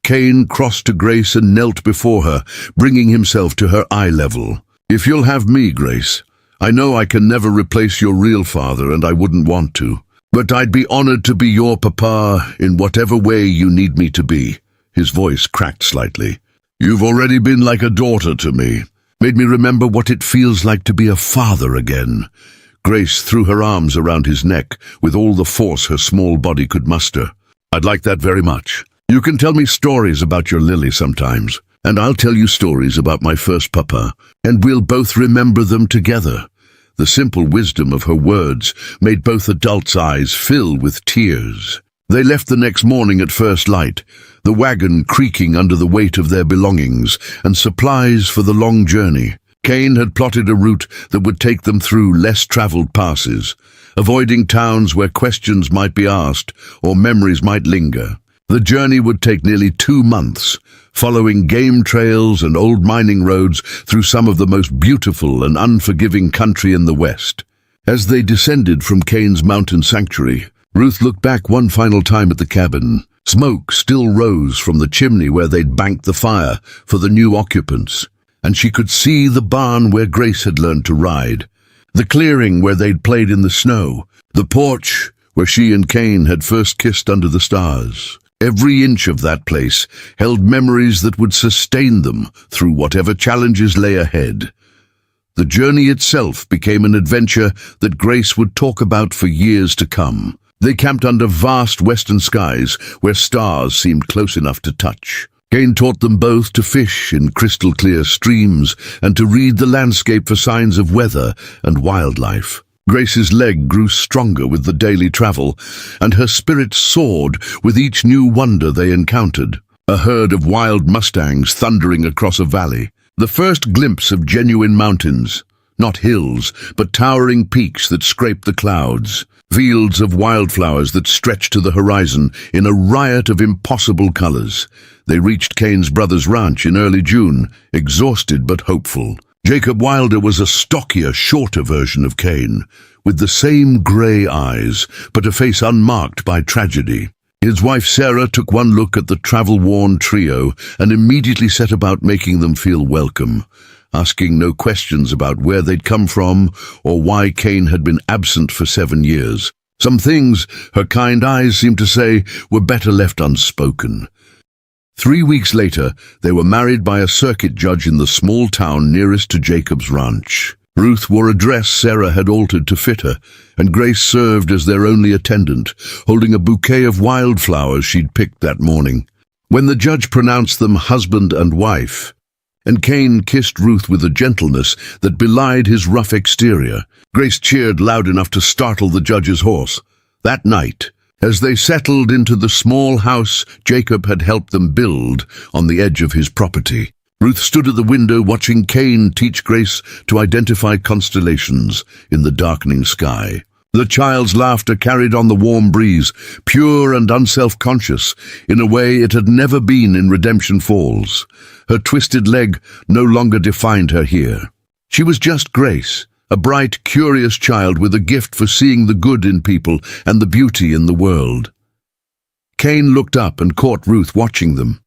Kane crossed to Grace and knelt before her, bringing himself to her eye level. "If you'll have me, Grace, I know I can never replace your real father, and I wouldn't want to. But I'd be honored to be your papa in whatever way you need me to be." His voice cracked slightly. "You've already been like a daughter to me. Made me remember what it feels like to be a father again." Grace threw her arms around his neck with all the force her small body could muster. "I'd like that very much. You can tell me stories about your Lily sometimes, and I'll tell you stories about my first papa, and we'll both remember them together." The simple wisdom of her words made both adults' eyes fill with tears. They left the next morning at first light, the wagon creaking under the weight of their belongings and supplies for the long journey. Kane had plotted a route that would take them through less traveled passes, avoiding towns where questions might be asked or memories might linger. The journey would take nearly 2 months, following game trails and old mining roads through some of the most beautiful and unforgiving country in the West. As they descended from Kane's mountain sanctuary, Ruth looked back one final time at the cabin. Smoke still rose from the chimney where they'd banked the fire for the new occupants, and she could see the barn where Grace had learned to ride, the clearing where they'd played in the snow, the porch where she and Kane had first kissed under the stars. Every inch of that place held memories that would sustain them through whatever challenges lay ahead. The journey itself became an adventure that Grace would talk about for years to come. They camped under vast western skies where stars seemed close enough to touch. Kane taught them both to fish in crystal-clear streams and to read the landscape for signs of weather and wildlife. Grace's leg grew stronger with the daily travel, and her spirit soared with each new wonder they encountered. A herd of wild mustangs thundering across a valley. The first glimpse of genuine mountains. Not hills, but towering peaks that scraped the clouds. Fields of wildflowers that stretched to the horizon in a riot of impossible colors. They reached Kane's brother's ranch in early June, exhausted but hopeful. Jacob Wilder was a stockier, shorter version of Kane, with the same grey eyes, but a face unmarked by tragedy. His wife Sarah took one look at the travel-worn trio and immediately set about making them feel welcome, asking no questions about where they'd come from or why Kane had been absent for 7 years. Some things, her kind eyes seemed to say, were better left unspoken. 3 weeks later, they were married by a circuit judge in the small town nearest to Jacob's ranch. Ruth wore a dress Sarah had altered to fit her, and Grace served as their only attendant, holding a bouquet of wildflowers she'd picked that morning. When the judge pronounced them husband and wife, and Kane kissed Ruth with a gentleness that belied his rough exterior, Grace cheered loud enough to startle the judge's horse. That night, as they settled into the small house Jacob had helped them build on the edge of his property, Ruth stood at the window watching Kane teach Grace to identify constellations in the darkening sky. The child's laughter carried on the warm breeze, pure and unself-conscious, in a way it had never been in Redemption Falls. Her twisted leg no longer defined her here. She was just Grace, a bright, curious child with a gift for seeing the good in people and the beauty in the world. Kane looked up and caught Ruth watching them.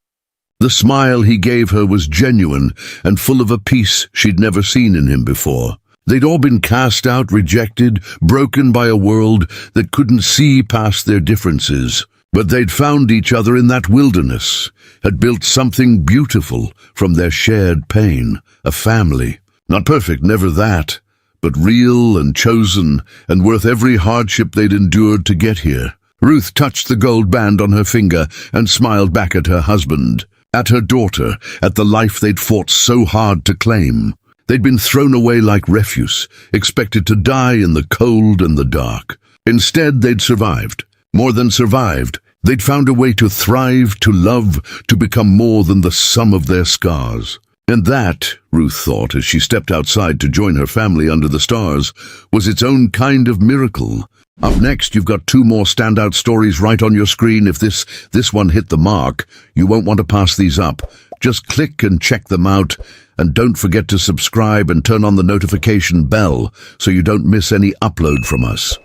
The smile he gave her was genuine and full of a peace she'd never seen in him before. They'd all been cast out, rejected, broken by a world that couldn't see past their differences. But they'd found each other in that wilderness, had built something beautiful from their shared pain, a family. Not perfect, never that, but real and chosen and worth every hardship they'd endured to get here. Ruth touched the gold band on her finger and smiled back at her husband, at her daughter, at the life they'd fought so hard to claim. They'd been thrown away like refuse, expected to die in the cold and the dark. Instead, they'd survived. More than survived. They'd found a way to thrive, to love, to become more than the sum of their scars. And that, Ruth thought as she stepped outside to join her family under the stars, was its own kind of miracle. Up next, you've got two more standout stories right on your screen. If this one hit the mark, you won't want to pass these up. Just click and check them out. And don't forget to subscribe and turn on the notification bell so you don't miss any upload from us.